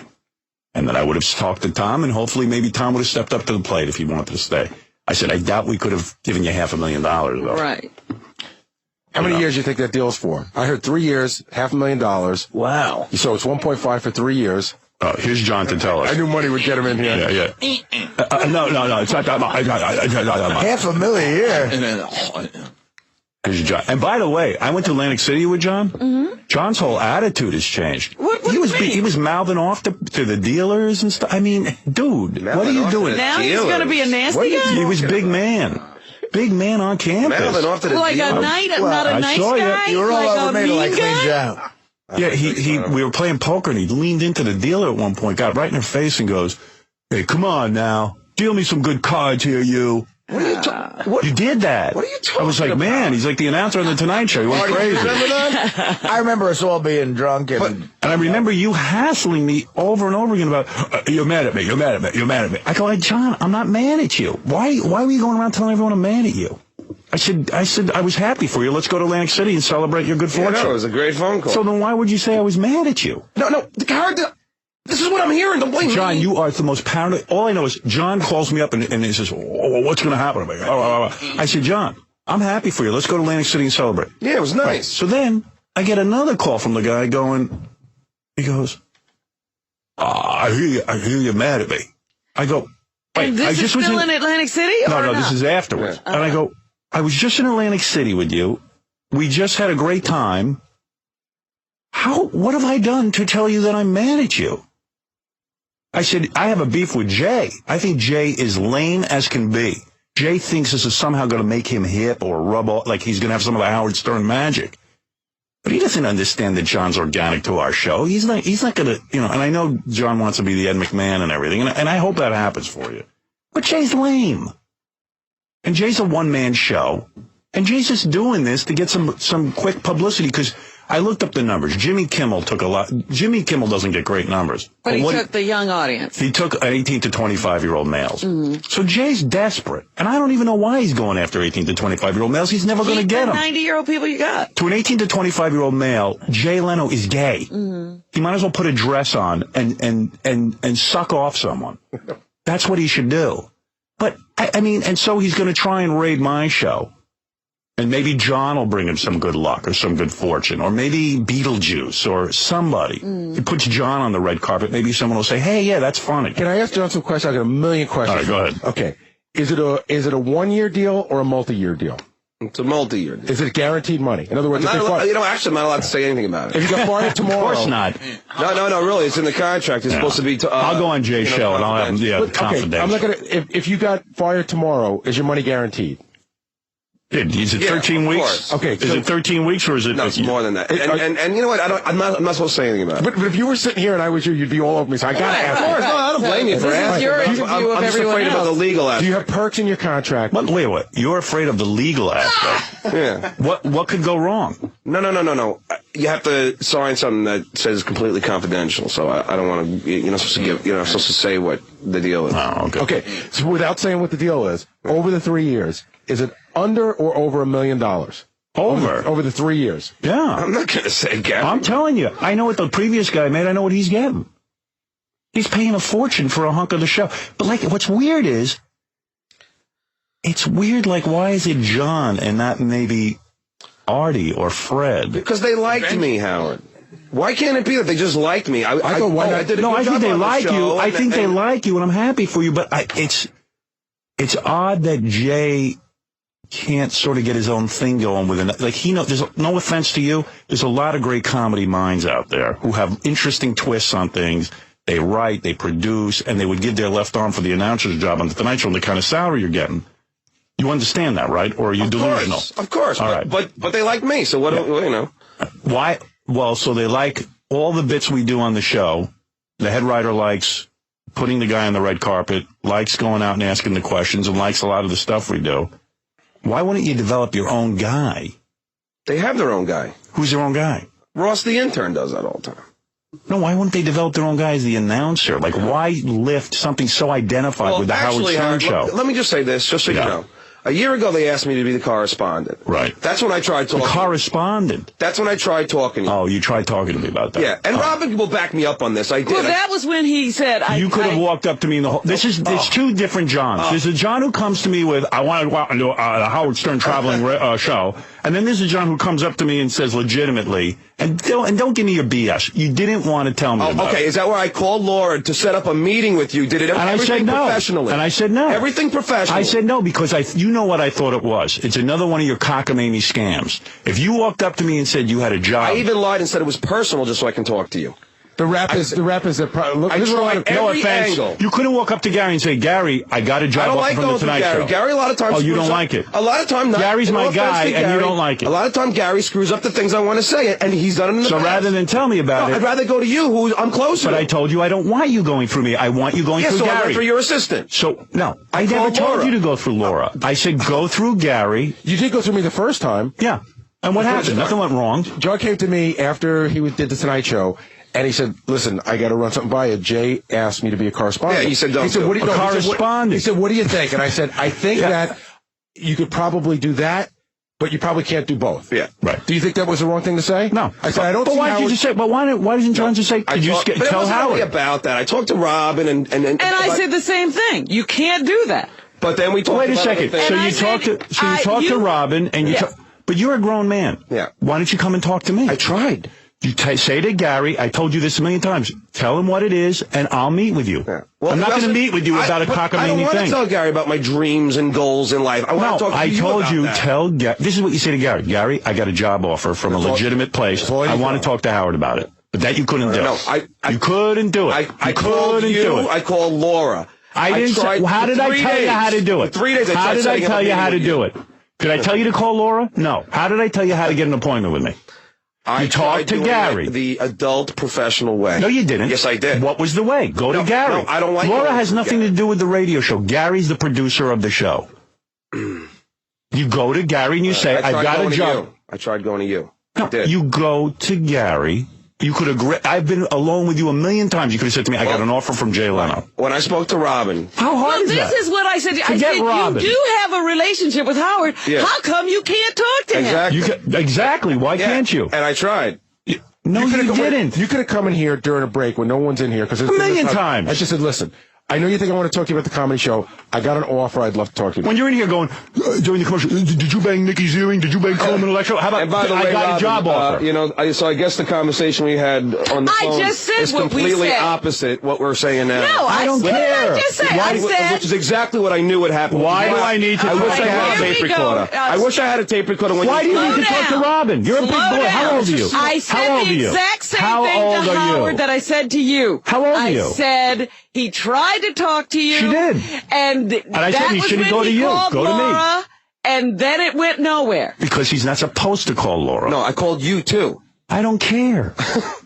And then I would have talked to Tom, and hopefully maybe Tom would have stepped up to the plate if he wanted to stay. I said, I doubt we could have given you $500,000, though. Right. How many years do you think that deal's for? I heard 3 years, $500,000. Wow. So it's 1.5 for 3 years. Here's John to tell us. I knew money would get him in here. Yeah. No, it's not that much. $500,000 a year. Here's John. And by the way, I went to Atlantic City with John. Mm-hmm. John's whole attitude has changed. He was mouthing off to the dealers and stuff. I mean, dude, what are you doing? Now he's going to be a nasty guy? He was big man. Big man on campus. Like not a nice guy? You were all like over me till I cleaned you out. Yeah, we were playing poker, and he leaned into the dealer at one point, got right in her face, and goes, "Hey, come on now. Deal me some good cards here, you." What are you You did that. What are you talking I was like, about? man, he's like the announcer on The Tonight Show. He went crazy. Remember that? I remember us all being drunk. And I remember you hassling me over and over again about, you're mad at me, you're mad at me, you're mad at me. I go, hey, John, I'm not mad at you. Why were you going around telling everyone I'm mad at you? I said, I was happy for you. Let's go to Atlantic City and celebrate your good fortune. Yeah, no, it was a great phone call. So then why would you say I was mad at you? No, Howard, this is what I'm hearing. Don't blame me. John, you are the most paranoid. All I know is John calls me up and he says, what's going to happen to me? I said, John, I'm happy for you. Let's go to Atlantic City and celebrate. Yeah, it was nice. Right. So then I get another call from the guy he goes, I hear you're mad at me. I go, wait, and this is still in Atlantic City? No, this is afterwards. And I go, I was just in Atlantic City with you. We just had a great time. What have I done to tell you that I'm mad at you? I said, I have a beef with Jay. I think Jay is lame as can be. Jay thinks this is somehow going to make him hip or rub off, like he's going to have some of the Howard Stern magic. But he doesn't understand that John's organic to our show. He's not going to, and I know John wants to be the Ed McMahon and everything, and I hope that happens for you. But Jay's lame. And Jay's a one-man show. And Jay's just doing this to get some quick publicity, because I looked up the numbers. Jimmy Kimmel took a lot. Jimmy Kimmel doesn't get great numbers. But he took the young audience. He took 18 to 25-year-old males. Mm-hmm. So Jay's desperate. And I don't even know why he's going after 18 to 25-year-old males. He's never going to get them. 90-year-old people you got. To an 18 to 25-year-old male, Jay Leno is gay. Mm-hmm. He might as well put a dress on and suck off someone. That's what he should do. But, I mean, and so he's going to try and raid my show. And maybe John will bring him some good luck or some good fortune. Or maybe Beetlejuice or somebody. He puts John on the red carpet. Maybe someone will say, hey, yeah, that's funny. Can I ask John some questions? I got a million questions. All right, go ahead. Okay. Is it a 1-year deal or a multi-year deal? It's a multi-year deal. Is it guaranteed money? In other words, actually, I'm not allowed to say anything about it. If you got fired tomorrow. Of course not. No, really. It's in the contract. It's supposed to be. I'll go on Jay's show and I'll have confidential. Okay, I'm not going to. If you got fired tomorrow, is your money guaranteed? Is it 13 weeks? Okay. Is it 13 weeks or is it? No, it's more than that. And you know what? I'm not supposed to say anything about it. But if you were sitting here and I was you, you'd be all over me. So I got to ask. Of course, no, I don't blame you for asking. This is your interview of I'm just afraid about the legal aspect. Do you have perks in your contract? Wait. You're afraid of the legal aspect? Yeah. What could go wrong? No. You have to sign something that says completely confidential. So I don't want to. You're not supposed to say what the deal is. Oh, okay. Okay. So without saying what the deal is, over the 3 years, is it under or over $1 million? Over the 3 years. Yeah. I'm not going to say, Gavin. I'm telling you. I know what the previous guy made. I know what he's getting. He's paying a fortune for a hunk of the show. But what's weird is, it's weird. Why is it John and not maybe Artie or Fred? Because they liked me, Howard. Why can't it be that they just liked me? I did a good I think job they on the like show, you. I think they like you, and I'm happy for you. But it's odd that Jay can't sort of get his own thing going with it. There's no offense to you. There's a lot of great comedy minds out there who have interesting twists on things. They write, they produce, and they would give their left arm for the announcer's job on the Tonight Show and the kind of salary you're getting. You understand that, right? Or are you delusional? Of course. All right. But they like me, so what? Why? Well, so they like all the bits we do on the show. The head writer likes putting the guy on the red carpet, likes going out and asking the questions, and likes a lot of the stuff we do. Why wouldn't you develop your own guy? They have their own guy. Who's their own guy? Ross, the intern, does that all the time. No, why wouldn't they develop their own guy as the announcer? Like, why lift something so identified with the Howard Stern show? Let me just say this, just so you know. A year ago, they asked me to be the correspondent. Right. That's when I tried talking. The correspondent? That's when I tried talking. Oh, you tried talking to me about that. Yeah, and Robin will back me up on this. I did. Well, that was when he said... You could have walked up to me in the whole... There's two different Johns. There's a John who comes to me with, I want to go out and do a Howard Stern traveling show. And then there's a John who comes up to me and says legitimately, and don't give me your BS. You didn't want to tell me about okay, it. is that where I called Laura to set up a meeting with you? Did it everything professionally? And I said no. Everything professionally. I said no because you know what I thought it was. It's another one of your cockamamie scams. If you walked up to me and said you had a job... I even lied and said it was personal just so I can talk to you. The rap is a problem. I tried every angle. You couldn't walk up to Gary and say, Gary, I got a job offer from the Tonight Show. Gary, a lot of times... Oh, you don't like it? A lot of time... Gary's my guy, and you don't like it. A lot of time, Gary screws up the things I want to say, and he's done it in the past. So rather than tell me about it... I'd rather go to you, who I'm closer to. But I told you I don't want you going through me. I want you going through Gary. Yeah, so I went for your assistant. So, no, I never told you to go through Laura. I said go through Gary. You did go through me the first time. Yeah. And what happened? Nothing went wrong. John came to me after he did the Tonight Show. And he said, listen, I got to run something by you. Jay asked me to be a correspondent. Yeah, he said, don't do it. Correspondent. He said, what do you think? And I said, I think that you could probably do that, but you probably can't do both. Yeah. Right. Do you think that was the wrong thing to say? No. I said, I don't But why did you just say, but why didn't John just say, could you tell Howard? Really about that. I talked to Robin and I said the same thing. You can't do that. But then we talked Wait a second. So you talked to Robin, and but you're a grown man. Yeah. Why don't you come and talk to me? I tried. You say to Gary, I told you this a million times, tell him what it is, and I'll meet with you. Yeah. Well, I'm not going to meet with you about a cockamamie thing. I don't want to tell Gary about my dreams and goals in life. I want to talk to you told about you, that. tell Gary. This is what you say to Gary. Gary, I got a job offer from a legitimate place. I want to talk to Howard about it. But that you couldn't do. No, you couldn't do it. I called you. I called Laura. I didn't say, how did I tell you how to do it? 3 days. How did I tell you how to do it? Did I tell you to call Laura? No. How did I tell you how to get an appointment with me? I talked to Gary. The adult professional way. No, you didn't. Yes, I did. What was the way? Go to Gary. No, I don't like Laura has nothing to do with the radio show. Gary's the producer of the show. You go to Gary and you say, I've got a job. I tried going to you. No, you go to Gary. You could agree. I've been alone with you a million times. You could have said to me, I got an offer from Jay Leno. When I spoke to Robin. How hard is that? This is what I said. I said, you do have a relationship with Howard. Yeah. How come you can't talk to him? Exactly. Why can't you? And I tried. No, you didn't. You could have come in here during a break when no one's in here. A million times. I just said, listen, I know you think I want to talk to you about the comedy show. I got an offer. I'd love to talk to you. When you're in here going, during the commercial, did you bang Nikki Ziering? Did you bang Coleman Electro? How about, and by the way, I got Robin, a job offer. So I guess the conversation we had on the phone is completely opposite what we're saying now. No, I don't care. Which is exactly what I knew would happen. Why do I need to I wish I had a tape recorder. I wish I had a tape recorder. Why do you need to talk to Robin? You're a big boy. How old are you? I said the exact same thing to Howard that I said to you. How old are you? I said he tried to talk to you. She did. And I said he shouldn't go to you. Go to me. And then it went nowhere. Because he's not supposed to call Laura. No, I called you too. I don't care.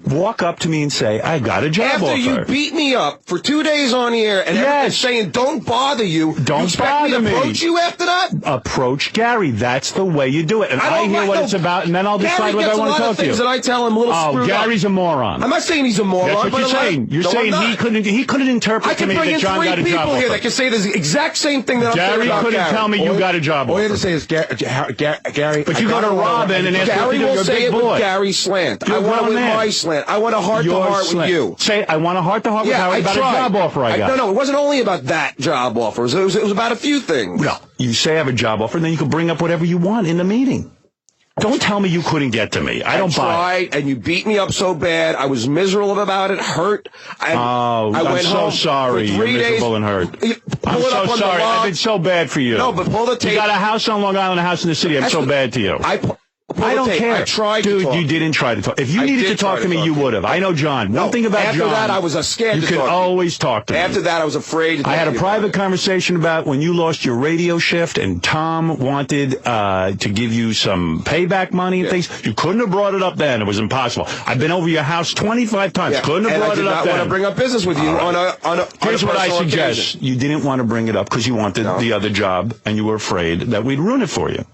Walk up to me and say, I got a job offer. After you beat me up for 2 days on the air and everyone's saying, don't bother you. Don't bother me. Approach you after that? Approach Gary. That's the way you do it. And I hear what it's about, and then I'll decide whether I want to talk to you. That I tell him a little screwed Gary's a moron. I'm not saying he's a moron. That's what you're saying. You're saying he couldn't interpret to me that John got a job offer. I can bring in 3 people here that can say the exact same thing that I'm saying about Gary. Gary couldn't tell me you got a job offer. All you have to say is, Gary. But you go to Robin and ask Gary will say it with Gary's slant. I want it with my slant. I want a heart-to-heart with you. Say, I want a heart-to-heart with Howard about a job offer I got. No, it wasn't only about that job offer. It was about a few things. No, you say I have a job offer, and then you can bring up whatever you want in the meeting. Don't tell me you couldn't get to me. I don't buy it. And you beat me up so bad. I was miserable about it, hurt. I'm so sorry. You're miserable and hurt. I'm so sorry. I've been so bad for you. No, but pull the tape. You got a house on Long Island, a house in the city. I'm so bad to you. I don't care. I tried Dude, to talk. you didn't try to talk. If you I needed did to talk try to me, talk you to would have. I know John. One thing about after John. that, I was scared you to could talk to you. always talk to me. After that, I was afraid to I had talk a to you private about it. conversation about when you lost your radio shift and Tom wanted to give you some payback money and things. You couldn't have brought it up then. It was impossible. I've been over your house 25 times. Yeah, Couldn't have and brought I it did up not then. want to bring up business with you on a Here's what I personal suggest. occasion. You didn't want to bring it up because you wanted the other job and you were afraid that we'd ruin it for you.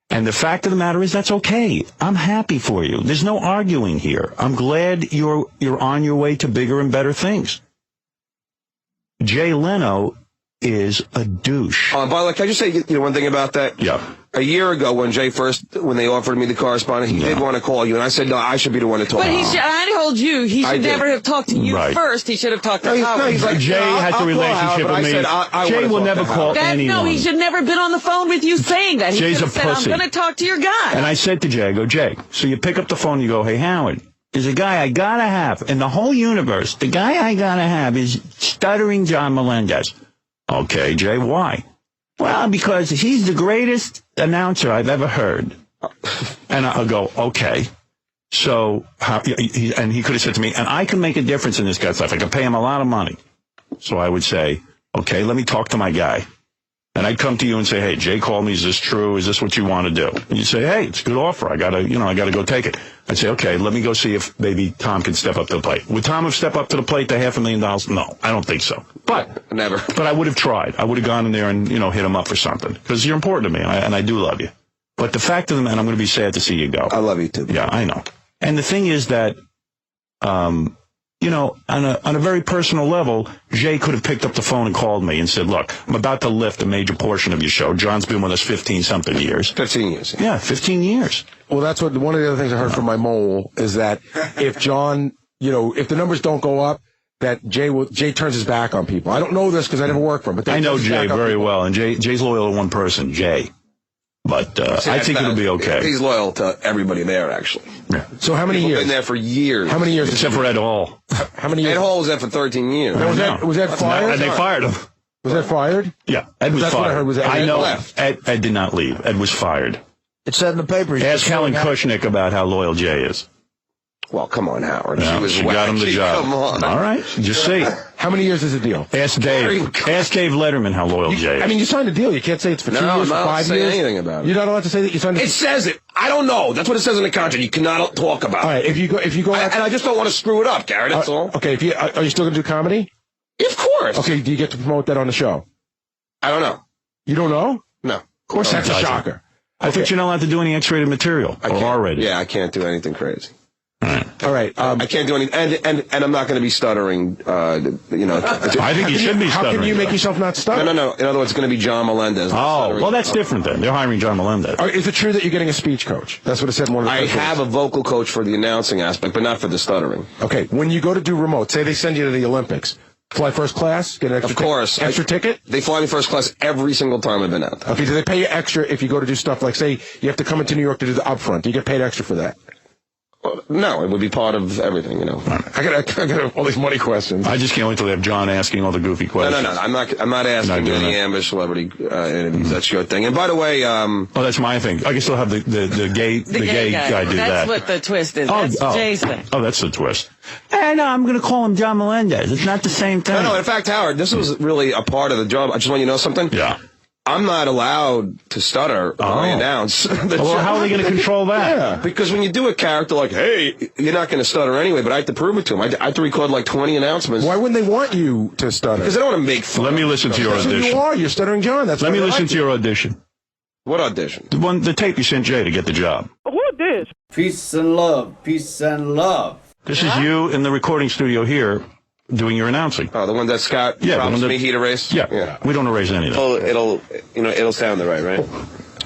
And the fact of the matter is that's okay. I'm happy for you. There's no arguing here. I'm glad you're on your way to bigger and better things. Jay Leno is a douche. By the way, can I just say one thing about that? Yeah. A year ago, when they offered me the correspondent, he did want to call you, and I said, no, I should be the one to talk. But I told you he should never have talked to you Right. first. He should have talked to No, Howard. he's like, Jay has a relationship with me. Jay will never call anyone. No, he should never been on the phone with you saying that. He Jay's should a have said, pussy. I'm going to talk to your guy. And I said to Jay, I go, Jay, so you pick up the phone and you go, hey, Howard, there's a guy I gotta have in the whole universe. The guy I gotta have is Stuttering John Melendez. Okay, Jay, why? Well, because he's the greatest announcer I've ever heard. And I'll go, okay. So, and he could have said to me, and I can make a difference in this guy's life. I can pay him a lot of money. So I would say, okay, let me talk to my guy. And I'd come to you and say, hey, Jay called me. Is this true? Is this what you want to do? And you'd say, hey, it's a good offer. I gotta go take it. I'd say, okay, let me go see if maybe Tom can step up to the plate. Would Tom have stepped up to the plate to $500,000? No, I don't think so. But never. But I would have tried. I would have gone in there and, hit him up for something. Because you're important to me, and I do love you. But the fact of the matter, I'm going to be sad to see you go. I love you too. Yeah, I know. And the thing is that, on a very personal level, Jay could have picked up the phone and called me and said, look, I'm about to lift a major portion of your show. John's been with us 15-something years. 15 years. Yeah, 15 years. Well, that's one of the other things I heard from my mole is that if John, if the numbers don't go up, that Jay turns his back on people. I don't know this because I never worked for him. But I know Jay very well, and Jay's loyal to one person, Jay. But I think it'll be okay. He's loyal to everybody there, actually. Yeah. So how many years? Been there for years. How many years? Except for Ed Hall. How many years? Ed Hall was there for 13 years. Was that fired? And they fired him. Was that fired? Yeah, Ed was That's fired. what I heard was Ed I know. left. Ed did not leave. Ed was fired. It said in the paper. Ask Helen Kushnick about how loyal Jay is. Well, come on, Howard. Yeah, she got him the job. Come on. All right, just see. How many years is the deal? Ask Dave. Ask Dave Letterman how loyal Jay is. I mean, you signed a deal. You can't say it's for 2 years, I'm for not 5 saying years. anything about it. You're not allowed to say that you signed. It says it. I don't know. That's what it says in the contract. You cannot talk about. All right, if you go, and I just don't want to screw it up, Garrett. That's all. Okay, are you still going to do comedy? Of course. Okay, do you get to promote that on the show? I don't know. You don't know? No. Of course, that's a shocker. I think you're not allowed to do any X-rated material or R-rated. Yeah, I can't do anything crazy. All right. I can't do anything, and I'm not going to be stuttering. I think you should be stuttering. How can you make yourself not stutter? No. In other words, it's going to be John Melendez. Oh, well, that's different then. They're hiring John Melendez. Is it true that you're getting a speech coach? That's what it said in one of the I have a vocal coach for the announcing aspect, but not for the stuttering. Okay, when you go to do remote, say they send you to the Olympics, fly first class, get an extra Of course. extra ticket? They fly me first class every single time I've been out there. Okay, do they pay you extra if you go to do stuff like, say, you have to come into New York to do the upfront? Do you get paid extra for that? No, it would be part of everything, I got all these money questions. I just can't wait till they have John asking all the goofy questions. No. I'm not asking doing any that. ambush celebrity interviews. That's your thing. And by the way, oh, that's my thing. I can still have the gay guy do that. That's what the twist is. That's Jay's thing. Oh, that's the twist. And I'm going to call him John Melendez. It's not the same thing. No. In fact, Howard, this was really a part of the job. I just want you to know something. Yeah. I'm not allowed to stutter when I announce the Well, how are they going to control that? Yeah, because when you do a character like, hey, you're not going to stutter anyway, but I have to prove it to them. I have to record like 20 announcements. Why wouldn't they want you to stutter? Because they don't want to make fun. Let me listen to your That's who audition. you are. You're Stuttering John. That's Let me why they listen like to you. your audition. What audition? The tape you sent Jay to get the job. Who this? Peace and love. Peace and love. This is you in the recording studio here doing your announcing. Oh, the one that Scott promised me he'd erase? Yeah. We don't erase anything. Oh, it'll sound right?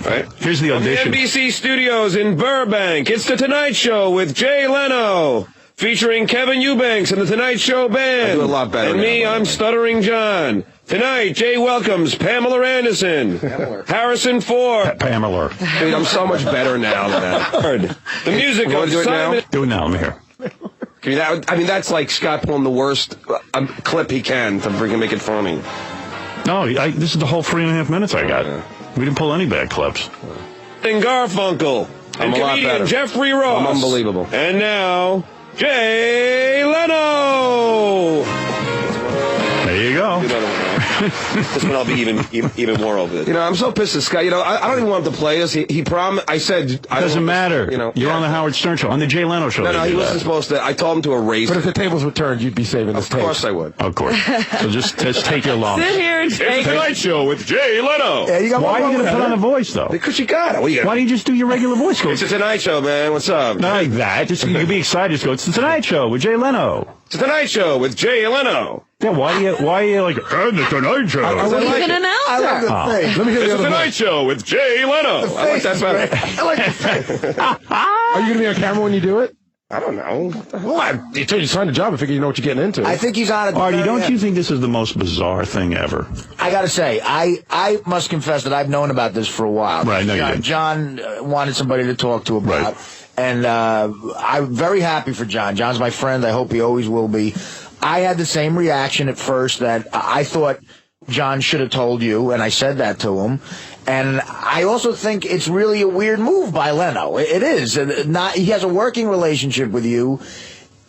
Right? Here's the audition. From the NBC studios in Burbank, it's The Tonight Show with Jay Leno, featuring Kevin Eubanks and The Tonight Show Band. I do a lot better And me, I'm Stuttering John. Tonight, Jay welcomes Pamela Anderson, Harrison Ford. Pamela. Dude, I'm so much better now than that. The music of Simon. Do it now. Let me hear. That's like Scott pulling the worst clip he can to freaking make it funny. No, this is the whole 3.5 minutes I got. We didn't pull any bad clips. And Garfunkel. I'm a lot comedian better. Jeffrey Ross. I'm unbelievable. And now, Jay Leno. There you go. This one I'll be even more over it. You know, I'm so pissed at Scott. You know, I don't even want him to play us. He promised. I said I doesn't matter. You know, you're on the Howard Stern show, on the Jay Leno show. No, he wasn't supposed to. I told him to erase. But if the tables were turned, you'd be saving this tape. Of course I would. Of course. So just take your loss. Sit here and It's take the Tonight Show with Jay Leno. Yeah, you got Why are you going to put on a voice, though? Because you got it. Why don't you just do your regular voice? It's the Tonight Show, man. What's up? Not like that. Just you can be excited. Just go. It's the Tonight Show with Jay Leno. It's the Tonight Show with Jay Leno. Yeah. Why are you like? And the Tonight Show. He's an announcer. I like the thing. Let me hear It's the the other Tonight voice. Show with Jay Leno. I like that better. I like the face. Are you going to be on camera when you do it? I don't know. Well, you signed a job. I figure you know what you're getting into. I think he's on it. Artie, don't you think this is the most bizarre thing ever? I gotta say, I must confess that I've known about this for a while. Right, no, you didn't. John wanted somebody to talk to about, and I'm very happy for John. John's my friend. I hope he always will be. I had the same reaction at first that I thought John should have told you, and I said that to him. And I also think it's really a weird move by Leno. It is. He has a working relationship with you.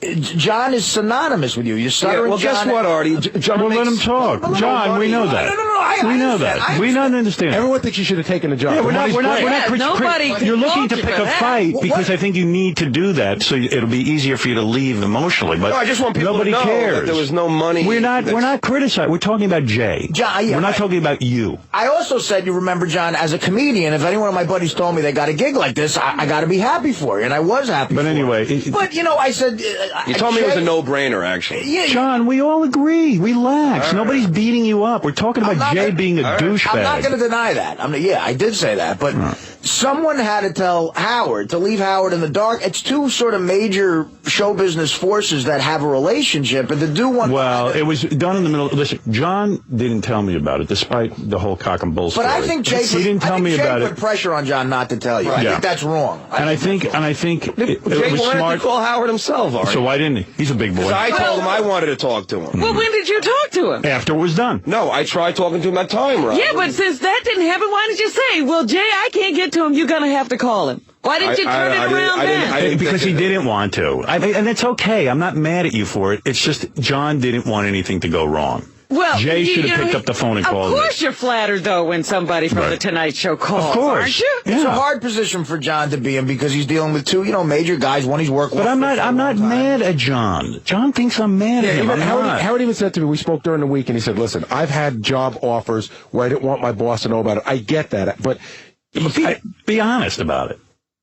John is synonymous with you. You're stuttering. Well, guess what, Artie? John Well, let him talk. John, we know that. We know that. We don't understand. Everyone thinks you should have taken a job. Yeah, we're not nobody You're looking to faults you pick for a that. fight because I think you need to do that so it'll be easier for you to leave emotionally. But No, I just want people nobody to know cares. that there was no money. We're not criticizing. We're talking about Jay. John, yeah, we're not talking about you. I also said, you remember, John, as a comedian, if any one of my buddies told me they got a gig like this, I got to be happy for you, and I was happy But for anyway. you. But, you know, I said... You told me it was a no-brainer, actually. Yeah, John, we all agree. Relax. Nobody's beating you up. We're talking about Jay being a douchebag. I'm not going to deny that. I did say that, but someone had to tell Howard to leave Howard in the dark. It's two sort of major show business forces that have a relationship, and to do one... Well, it was done in the middle. Listen, John didn't tell me about it, despite the whole cock and bull story. But I think Jay he didn't tell me about put it. pressure on John not to tell you. I think that's wrong. And I think it Jay was wanted smart. to call Howard himself, Artie. So why didn't he? He's a big boy. Because I told him I wanted to talk to him. Well, when did you talk to him? After it was done. No, I tried talking to him that time, Rob. Yeah, but since that didn't happen, why did you say, well, Jay, I can't get to him, you're going to have to call him? Why didn't you turn it around then? Because he didn't want to. And it's okay. I'm not mad at you for it. It's just John didn't want anything to go wrong. Well, Jay should have picked up the phone and called Of course me. you're flattered, though, when somebody from the Tonight Show calls, Of course. aren't you? It's a hard position for John to be in because he's dealing with two, major guys. One he's working with. But I'm not mad at John. John thinks I'm mad at him. Howard even said to me, we spoke during the week, and he said, listen, I've had job offers where I didn't want my boss to know about it. I get that, but... Be honest about it.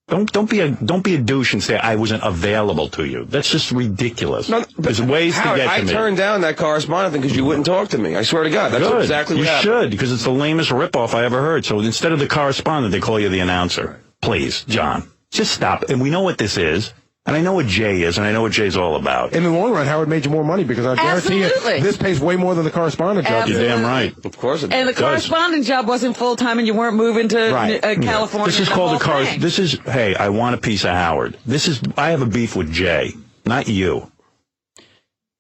Don't be a douche and say I wasn't available to you. That's just ridiculous. No, There's ways Howard, to get to me. I turned down that correspondent thing because you wouldn't talk to me. I swear to God, that's Good. exactly what you happened. should, because it's the lamest ripoff I ever heard. So instead of the correspondent, they call you the announcer. Please, John, just stop. And we know what this is. And I know what Jay is, and I know what Jay's all about. In the long run, Howard made you more money because I guarantee Absolutely. you, this pays way more than the correspondent job. You're damn right. Of course it does. And the correspondent job wasn't full-time and you weren't moving to California. This is called hey, I want a piece of Howard. I have a beef with Jay, not you.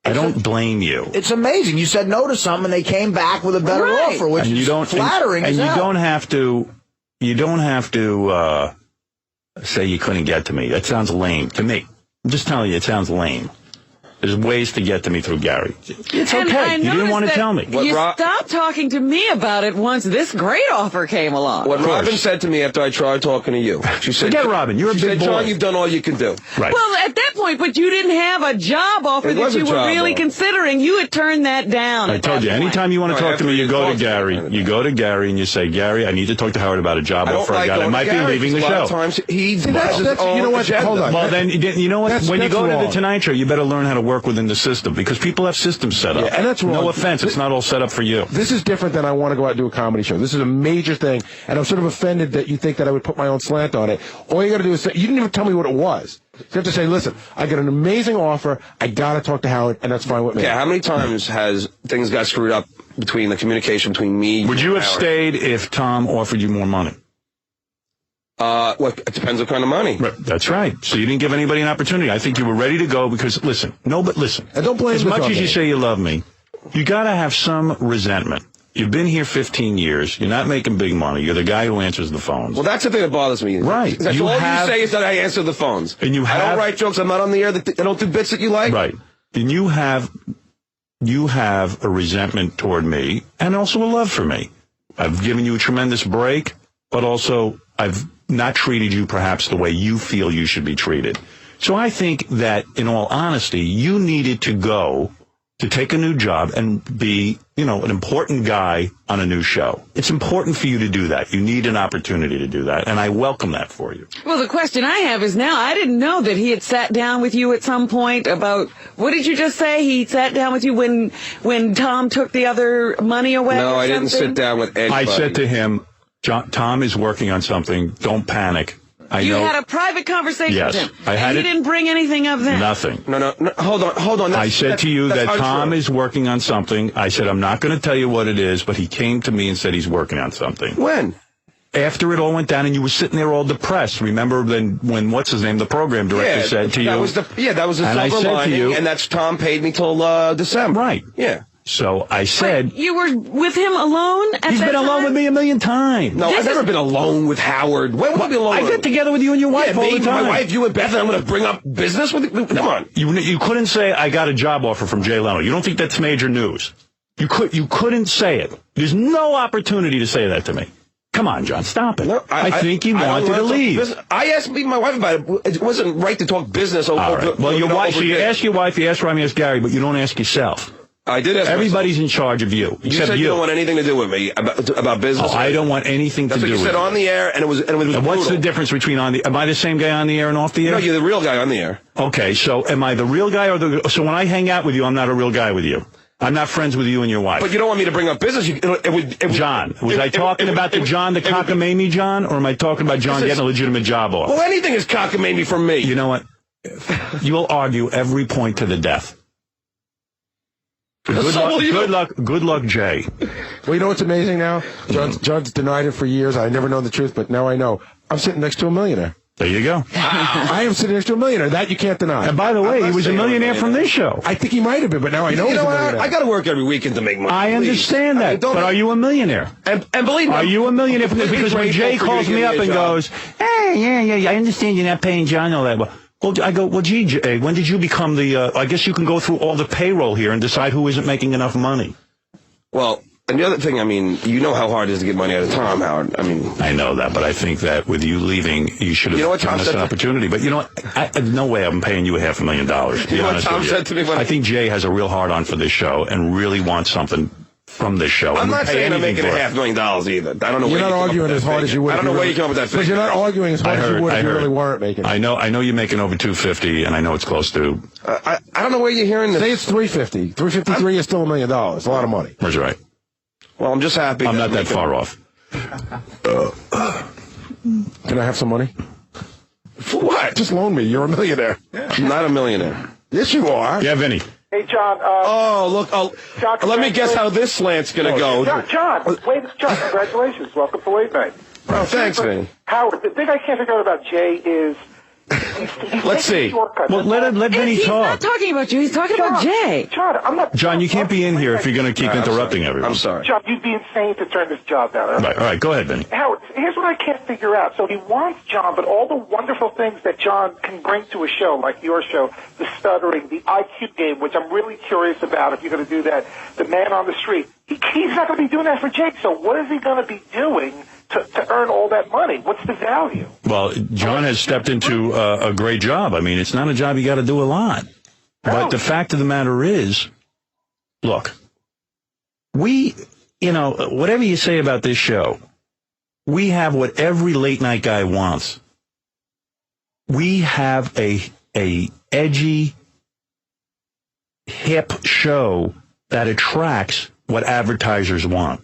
I don't blame you. It's amazing. You said no to something, and they came back with a better offer, which is flattering. And you don't have to. You don't have to say you couldn't get to me. That sounds lame to me. I'm just telling you, it sounds lame. There's ways to get to me through Gary. It's okay. You didn't want to tell me. You stopped talking to me about it once this great offer came along. What Robin said to me after I tried talking to you. She said, forget Robin. You're a big boy. John, you've done all you can do. Right. Well, at that point, but you didn't have a job offer that you were really considering. You had turned that down. I told you, anytime you want to talk to me, you go to Gary. You go to Gary and you say, Gary, I need to talk to Howard about a job offer I got. I might be leaving the show. He has his own agenda. Hold on. Well, then, you know what? When you go to the Tonight Show, you better learn how to work within the system, because people have systems set up. Yeah, and that's wrong. No offense, it's not all set up for you. This is different than I want to go out and do a comedy show. This is a major thing, and I'm sort of offended that you think that I would put my own slant on it. All you got to do is say, you didn't even tell me what it was. You have to say, listen, I got an amazing offer, I got to talk to Howard, and that's fine with me. Yeah, how many times has things got screwed up between the communication between me Would you have Howard? stayed if Tom offered you more money? Well, it depends what kind of money. Right, that's right. So you didn't give anybody an opportunity. I think you were ready to go because, listen, And don't blame as the much as you company. say you love me, you got to have some resentment. You've been here 15 years. You're not making big money. You're the guy who answers the phones. Well, that's the thing that bothers me. Right. That's all you say is that I answer the phones. And you have, I don't write jokes. I'm not on the air. I don't do bits that you like. Right. And you have a resentment toward me and also a love for me. I've given you a tremendous break, but also I've not treated you perhaps the way you feel you should be treated. So I think that, in all honesty, you needed to go to take a new job and be, an important guy on a new show. It's important for you to do that. You need an opportunity to do that, and I welcome that for you. Well, the question I have is now, I didn't know that he had sat down with you at some point about, what did you just say? He sat down with you when Tom took the other money away? No, or I didn't sit down with anybody. I said to him, Tom is working on something. Don't panic. You had a private conversation yes, with him, I had and you didn't bring anything of that? Nothing. No, hold on. I said to you that untrue. Tom is working on something. I said, I'm not going to tell you what it is, but he came to me and said he's working on something. When? After it all went down and you were sitting there all depressed. Remember when what's his name, the program director said to you. That was the silver lining, and that's Tom paid me till December. Right. Yeah. So I said... Wait, you were with him alone at that He's been alone with me a million times. No, I've never been alone with Howard. When would I be alone? I get together with you and your wife all the time. My wife, you and Beth, and I'm going to bring up business with you? Come on. You couldn't say, I got a job offer from Jay Leno. You don't think that's major news? You couldn't say it. There's no opportunity to say that to me. Come on, John, stop it. No, I think he wanted to leave. I asked my wife about it. It wasn't right to talk business over... All right. Well, your wife, so you ask your wife, you ask Rami, you ask Gary, but you don't ask yourself. I did ask Everybody's in charge of you, except you. Said you don't want anything to do with me about business. Oh, I don't want anything to do with you. That's what you said on the air, and it was And what's the difference between am I the same guy on the air and off the air? No, you're the real guy on the air. Okay, so am I the real guy so when I hang out with you, I'm not a real guy with you? I'm not friends with you and your wife. But you don't want me to bring up business. John, was I talking about the John, the cockamamie John, or am I talking about John getting a legitimate job off? Well, anything is cockamamie from me. You know what? You'll argue every point to the death. Good luck, Jay. Well, you know what's amazing now? John's denied it for years. I never known the truth, but now I know. I'm sitting next to a millionaire. There you go. I am sitting next to a millionaire. That you can't deny. And by the way, he was a millionaire from this show. I think he might have been, but now I know he's a millionaire. I got to work every weekend to make money. I understand that, but are you a millionaire? And believe me, are you a millionaire? Because when Jay calls me up and goes, "Hey, yeah, I understand you're not paying John all that." Well, I go, well, gee, Jay, when did you become I guess you can go through all the payroll here and decide who isn't making enough money. Well, and the other thing, you know how hard it is to get money out of Tom, Howard. I know that, but I think that with you leaving, you should have given us an opportunity. But you know what? No way I'm paying you $500,000. You know what Tom said to me? I think Jay has a real hard-on for this show and really wants something from this show. I'm not saying I'm making $500,000 either. I don't know. You're not arguing as hard as you would. I don't know where you come up with that figure. But you're not arguing as hard as you would if you really weren't making. I know you're making over $250, and I know it's close to. I don't know where you're hearing this. Say it's $350. $353 is still $1 million. A lot of money. That's right. Well, I'm just happy. I'm not that far off. Can I have some money? For what? Just loan me. You're a millionaire. I'm not a millionaire. Yes, you are. Yeah, Vinny. Hey, John. Look. John, let me guess how this slant's going to go. John, congratulations. Welcome to Late Night. Oh, thanks, Vinny. Howard, the thing I can't figure out about Jay is... Let's see. Well, let Vinny talk. He's not talking about you. He's talking about Jay. John, I'm not... John, you can't be in here if you're going to keep interrupting everyone. I'm sorry. John, you'd be insane to turn this job down. Right, all right, go ahead, Vinny. Howard, here's what I can't figure out. So he wants John, but all the wonderful things that John can bring to a show, like your show, the stuttering, the IQ game, which I'm really curious about if you're going to do that, the man on the street, he's not going to be doing that for Jay. So what is he going to be doing to earn all that money? What's the value? Well, John has stepped into a great job. I mean, it's not a job you got to do a lot. But the fact of the matter is, look, whatever you say about this show, we have what every late night guy wants. We have a edgy, hip show that attracts what advertisers want.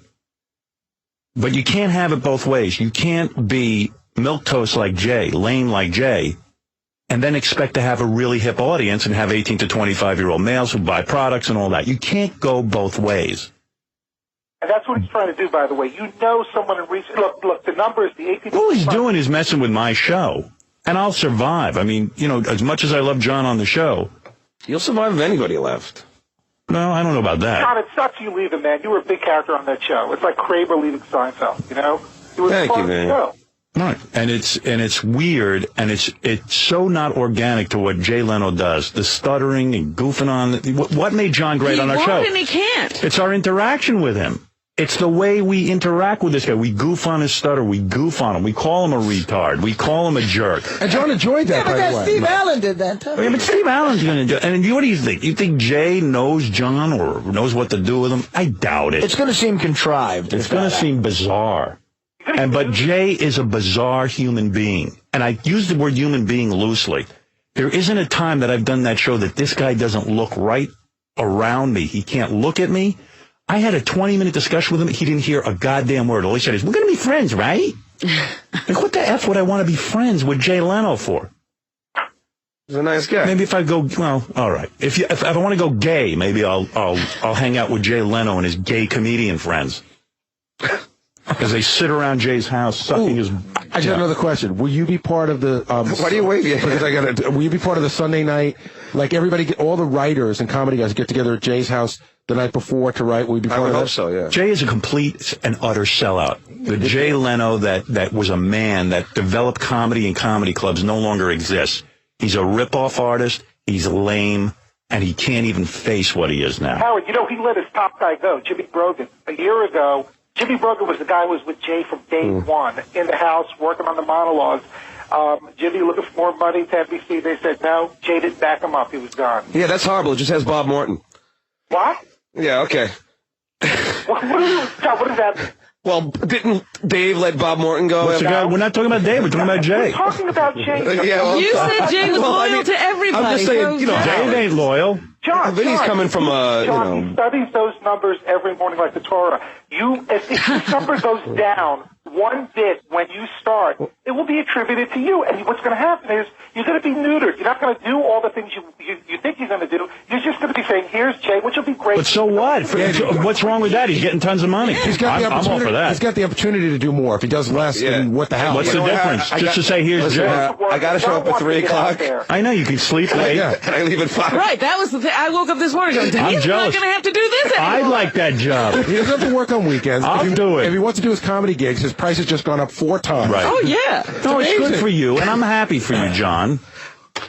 But you can't have it both ways. You can't be milquetoast like Jay, lame like Jay, and then expect to have a really hip audience and have 18 to 25-year-old males who buy products and all that. You can't go both ways. And that's what he's trying to do, by the way. You know someone in research. Look, the numbers, the 18 to All he's doing is messing with my show. And I'll survive. I mean, as much as I love John on the show. You'll survive if anybody left. No, I don't know about that. John, it sucks you leaving, man. You were a big character on that show. It's like Kramer leaving Seinfeld, you know? It was Thank fun you, man. show. Right, and it's weird, and it's so not organic to what Jay Leno does. The stuttering and goofing on. What made John great on our show? He won't and he can't. It's our interaction with him. It's the way we interact with this guy. We goof on his stutter. We goof on him. We call him a retard. We call him a jerk. And John enjoyed that, by the way. Steve Allen did that, too. Yeah, but Steve Allen's going to do it. And what do you think? You think Jay knows John or knows what to do with him? I doubt it. It's going to seem contrived. It's going to seem bizarre. But Jay is a bizarre human being. And I use the word human being loosely. There isn't a time that I've done that show that this guy doesn't look right around me. He can't look at me. I had a 20-minute discussion with him. He didn't hear a goddamn word. All he said is, we're going to be friends, right? Like, what the F would I want to be friends with Jay Leno for? He's a nice guy. Maybe if I go, well, all right. If I want to go gay, maybe I'll hang out with Jay Leno and his gay comedian friends. Because they sit around Jay's house sucking his... I just have another question. Will you be part of the... Why do you wave? Because will you be part of the Sunday night? Like everybody, all the writers and comedy guys get together at Jay's house the night before to write? Will you be part of that? I hope so, yeah. Jay is a complete and utter sellout. The Jay Leno that was a man that developed comedy in comedy clubs no longer exists. He's a rip-off artist. He's lame. And he can't even face what he is now. Howard, you know, he let his top guy go, Jimmy Brogan. A year ago, Jimmy Brogan was the guy who was with Jay from day one in the house working on the monologues. Jimmy looking for more money to NBC. They said no. Jay didn't back him up. He was gone. Yeah, that's horrible. It just has Bob Morton. What? Yeah, okay. What does that mean? Well, didn't Dave let Bob Morton go? What's the guy? We're not talking about Dave. We're talking about Jay. We're talking about Jay. Yeah, well, You said Jay was loyal to everybody. I'm just saying, you know, Dave ain't loyal. John, Vinny's coming from John, he studies those numbers every morning like the Torah. If this number goes down one bit when you start, it will be attributed to you. And what's going to happen is you're going to be neutered. You're not going to do all the things you think you're going to do. You're just going to be saying, here's Jay, which will be great. But so what? What's wrong with that? He's getting tons of money. I'm all for that. He's got the opportunity to do more. If he does less, then what the hell? What's the difference? Just to say, here's Jay. I got to show up at 3 o'clock. I know, you can sleep late. And I leave at 5. Right, that was the thing. I woke up this morning going, I'm he's jealous. not going to have to do this anymore. I'd like that job. He doesn't have to work on weekends. I'll do it. If he wants to do his comedy gigs, his price has just gone up 4 times. Right. Oh, yeah. No, it's good for you, and I'm happy for you, John.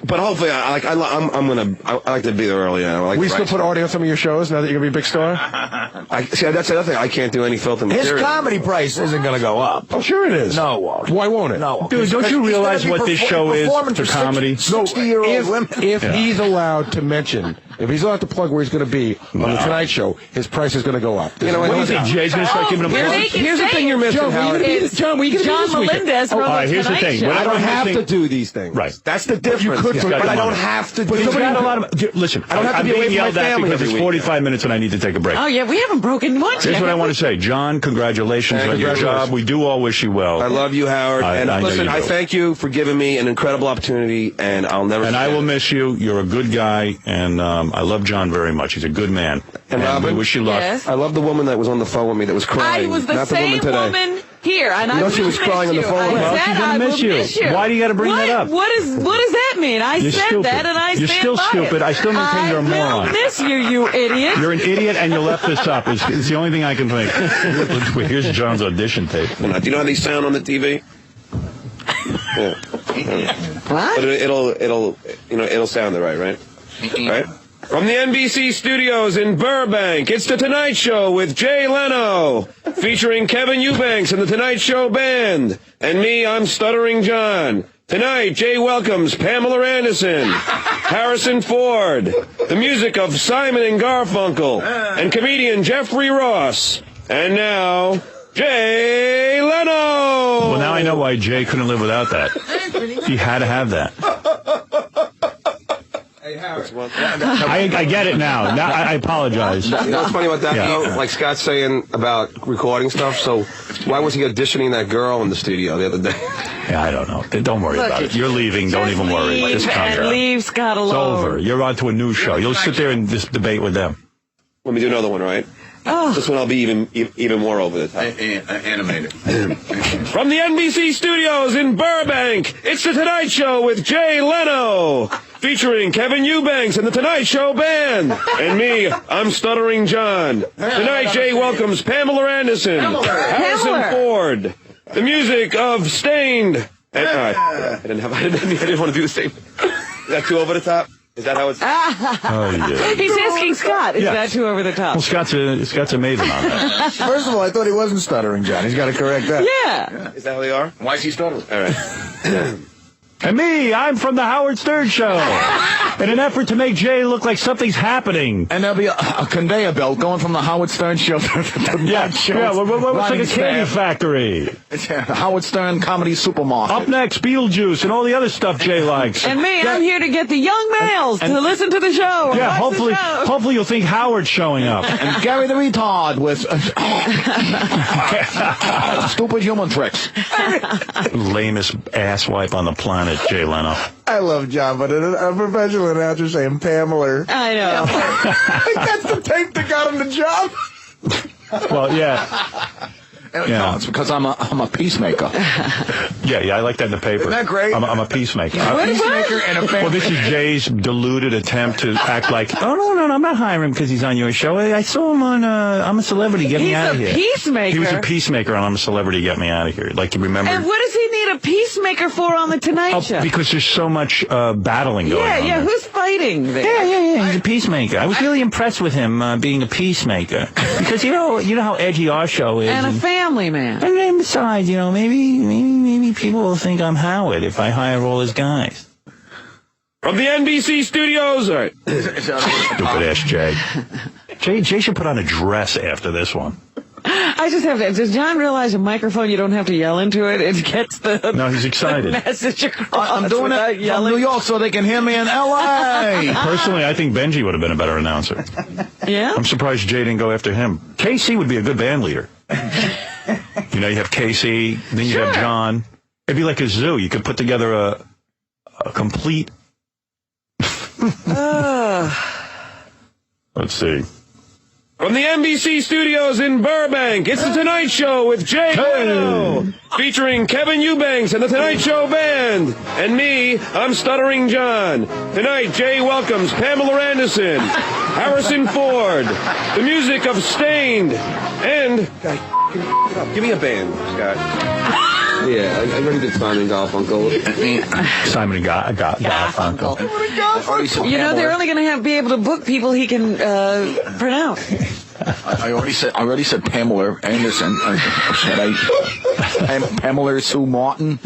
But hopefully, I like to be there early. We still put audio on some of your shows now that you're going to be a big star? See, that's the other thing. I can't do any filter material. His comedy price isn't going to go up. Oh, sure it is. No, it won't. Why won't it? No. Dude, don't you realize what this show is for comedy? 60-year-old women. If he's allowed to mention, if he's allowed to plug where he's going to be on The Tonight Show, his price is going to go up. You know, what do you think? Jay's going to start giving him plugs? Here's the thing you're missing, Howard. John, will you get John Melendez wrote All right, here's the thing. I don't have to do these things. Right. That's the difference. But I don't have to do He's got a lot of... Listen, I don't have to I'm be away being from my yelled at family because every it's 45 minutes and I need to take a break. Oh, yeah, we haven't broken much Here's yet. what I want to say. John, congratulations on your job. We do all wish you well. I love you, Howard. And listen, I thank you for giving me an incredible opportunity, and I'll never And forget I will it. miss you. You're a good guy, and I love John very much. He's a good man. And Robin, we wish you luck. Yes. I love the woman that was on the phone with me that was crying. I was the Not the same woman today. woman here, and I she was crying on the phone. Well, she's gonna miss you. Why do you got to bring that up? What does that mean? You're said stupid. that, and I You're stand still by stupid. it. I still maintain you're a moron. I miss you, you idiot. You're an idiot, and you left this up. It's the only thing I can think. Here's John's audition tape. Do you know how these sound on the TV? Yeah. What? But it'll sound right? Right? From the NBC studios in Burbank, it's The Tonight Show with Jay Leno, featuring Kevin Eubanks and The Tonight Show Band. And me, I'm Stuttering John. Tonight, Jay welcomes Pamela Anderson, Harrison Ford, the music of Simon and Garfunkel, and comedian Jeffrey Ross. And now, Jay Leno! Well, now I know why Jay couldn't live without that. He had to have that. I get it now. Now I apologize. You know what's funny about that? Yeah. Though? Like Scott's saying about recording stuff, so why was he auditioning that girl in the studio the other day? Yeah, I don't know. Don't worry about it. You're leaving. Don't even worry. Just calm And down. leave Scott alone. It's over. You're on to a new show. You'll sit there and just debate with them. Let me do another one, right? Oh. This one I'll be even more over the top. Animated. From the NBC studios in Burbank, it's The Tonight Show with Jay Leno, featuring Kevin Eubanks and the Tonight Show Band. And me, I'm Stuttering John. Tonight, Jay welcomes Pamela Anderson, Harrison Ford, the music of Stained. And, I didn't want to do the same. Is that too over the top? Is that how it's? He's asking Scott. Is that too over the top? Well, Scott's amazing on that. First of all, I thought he wasn't stuttering, John. He's got to correct that. Yeah. Is that how they are? Why is he stuttering? All right. And me, I'm from the Howard Stern Show. In an effort to make Jay look like something's happening. And there'll be a conveyor belt going from the Howard Stern Show to the show. Yeah, it's like a candy factory. The Howard Stern Comedy Supermarket. Up next, Beetlejuice and all the other stuff Jay likes. And me, I'm here to get the young males to listen to the show. Yeah, hopefully you'll think Howard's showing up. And Gary the Retard with stupid human tricks. Lamest asswipe on the planet, Jay Leno. I love John, but a professional announcer saying Pamela. I know. That's the tape that got him the job. Well, yeah. No, it's because I'm a peacemaker. Yeah, I like that in the paper. Isn't that great? I'm a peacemaker. A peacemaker and a fan. Well, this is Jay's deluded attempt to act like, no, I'm not hiring him because he's on your show. I saw him on I'm a Celebrity, Get Me Out of Here. He's a peacemaker. He was a peacemaker on I'm a Celebrity, Get Me Out of Here. Like, you remember? And what does he need a peacemaker for on the Tonight Show? Because there's so much battling going on. Yeah, who's fighting there? Yeah, he's a peacemaker. I was really impressed with him being a peacemaker. Because, you know how edgy our show is. And a family man. And besides, maybe people will think I'm Howard if I hire all his guys. From the NBC studios. All right. Stupid ass Jay. Jay should put on a dress after this one. I just have to. Does John realize a microphone, you don't have to yell into it? It gets the No, he's excited. message across. I'm doing it from New York so they can hear me in L.A. Personally, I think Benji would have been a better announcer. Yeah? I'm surprised Jay didn't go after him. KC would be a good band leader. You have KC, then you have John. It'd be like a zoo. You could put together a complete... Let's see. From the NBC studios in Burbank, it's The Tonight Show with Jay Leno, featuring Kevin Eubanks and the Tonight Show Band. And me, I'm Stuttering John. Tonight, Jay welcomes Pamela Anderson, Harrison Ford, the music of Stained, and... Give me a band, Scott. Yeah, I already did Simon Garfunkel. Simon and Garfunkel. They're only going to be able to book people he can pronounce. I already said Pamela Anderson. Pamela Sue Martin.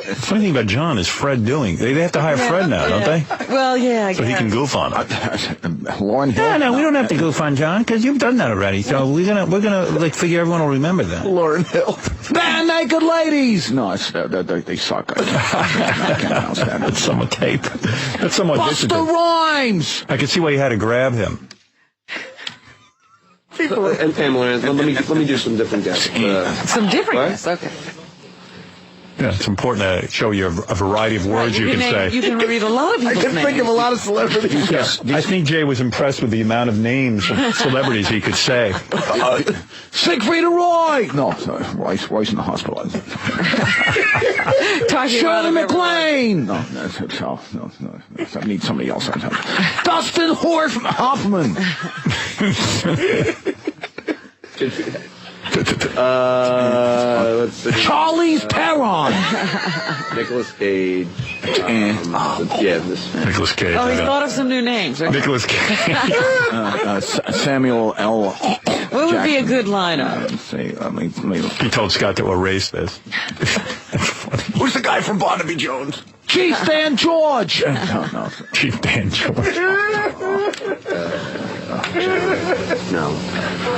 The funny thing about John is Fred doing. They have to hire Fred now, don't they? Well, yeah. So he can goof on him. Lauren Hill. No, we don't have to goof on John because you've done that already. So we're gonna figure everyone will remember that. Lauren Hill. Bad Naked Ladies. No, they suck. I can't announce that. That's somewhat tape. That's somewhat Busta Rhymes. I can see why you had to grab him. And Pamela Anderson. Let me do some different guests. Some different guests. Okay. Yeah, it's important to show you a variety of words you can say. You can read a lot of people's names. I can think of a lot of celebrities. Yes. I think Jay was impressed with the amount of names of celebrities he could say. Siegfried and Roy. No, sorry. Roy's in the hospital. Shirley MacLaine. No, I need somebody else. Dustin Hoffman. Let's see. Charlize Theron. Nicolas Cage. Nicolas Cage. Oh, he's thought of some new names. Right? Nicolas Cage. Samuel L. What would be a good lineup? He told Scott to erase this. Who's the guy from Barnaby Jones? Chief Dan George. No. Chief Dan George. No.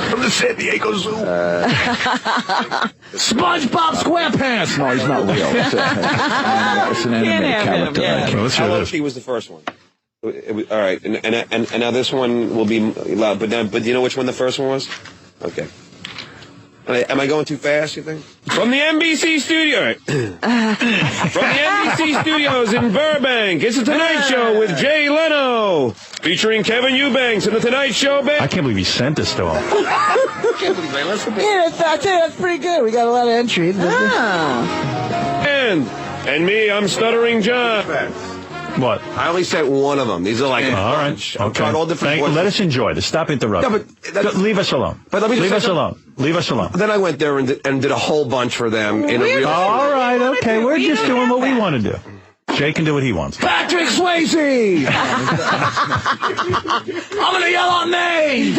From the San Diego Zoo. SpongeBob SquarePants. No, he's not real. It's an animated character. How about she was the first one? All right, and now this one will be loud. But do you know which one the first one was? Okay. Am I going too fast, you think? From the NBC studio. From the NBC studios in Burbank, it's The Tonight Show with Jay Leno, featuring Kevin Eubanks and the Tonight Show Band. I can't believe he sent this to him. I can't believe I listened to it. Yeah, that's pretty good. We got a lot of entries. And me, I'm Stuttering John. What? I only sent one of them. These are like a bunch. I've tried all different voices. Let us enjoy this. Stop interrupting. Leave us alone. But let me Leave us alone. Leave us alone. Then I went there and did a whole bunch for them in a real. All right, okay. We're just doing what we want to do. Jay can do what he wants. Patrick Swayze! I'm gonna yell out names!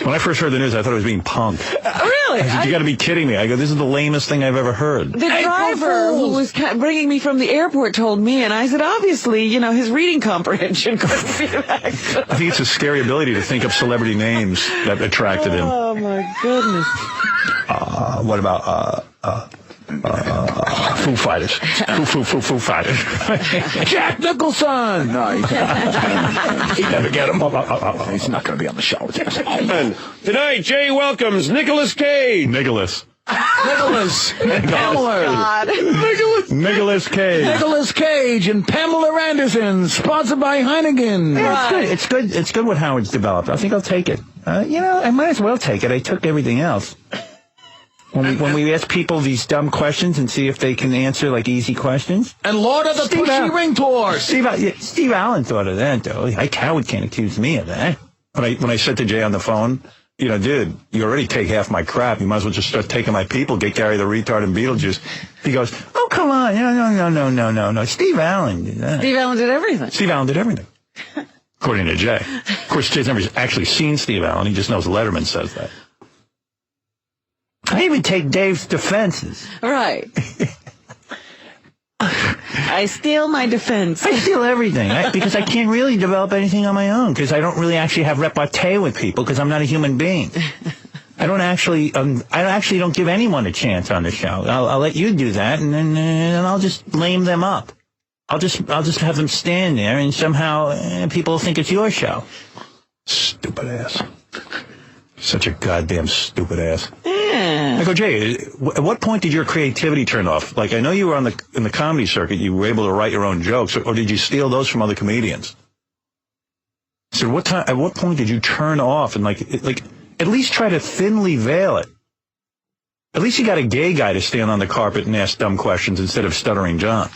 When I first heard the news, I thought it was being punked. Really? I said, you got to be kidding me. I go, this is the lamest thing I've ever heard. The driver who was bringing me from the airport told me, and I said, obviously, his reading comprehension couldn't be that good. I think it's his scary ability to think of celebrity names that attracted him. Oh, my goodness. What about, Foo Fighters. Foo Fighters. Jack Nicholson! No, he'd never get him. He's not going to be on the show. Tonight, Jay welcomes Nicolas Cage. Nicholas. Nicholas and Pamela. Nicolas Cage. Nicolas Cage and Pamela Anderson, sponsored by Heineken. Yeah, it's good. It's good what Howard's developed. I think I'll take it. I might as well take it. I took everything else. When we ask people these dumb questions and see if they can answer like easy questions. And Lord of the Pushy Ring Tour. Steve Allen thought of that though. Howard can't accuse me of that. When I said to Jay on the phone, dude, you already take half my crap. You might as well just start taking my people. Get Gary the Retard and Beetlejuice. He goes, oh come on, no. Steve Allen did that. Steve Allen did everything. Steve Allen did everything. According to Jay. Of course, Jay's never actually seen Steve Allen. He just knows Letterman says that. I even take Dave's defenses. Right. I steal my defense. I steal everything because I can't really develop anything on my own because I don't really actually have repartee with people because I'm not a human being. I don't actually don't give anyone a chance on the show. I'll let you do that and then I'll just lame them up. I'll just have them stand there and somehow people will think it's your show. Stupid ass. Such a goddamn stupid ass. Yeah. I go, Jay, at what point did your creativity turn off? Like, I know you were in the comedy circuit. You were able to write your own jokes, or did you steal those from other comedians? So at what point did you turn off and like at least try to thinly veil it? At least you got a gay guy to stand on the carpet and ask dumb questions instead of Stuttering John.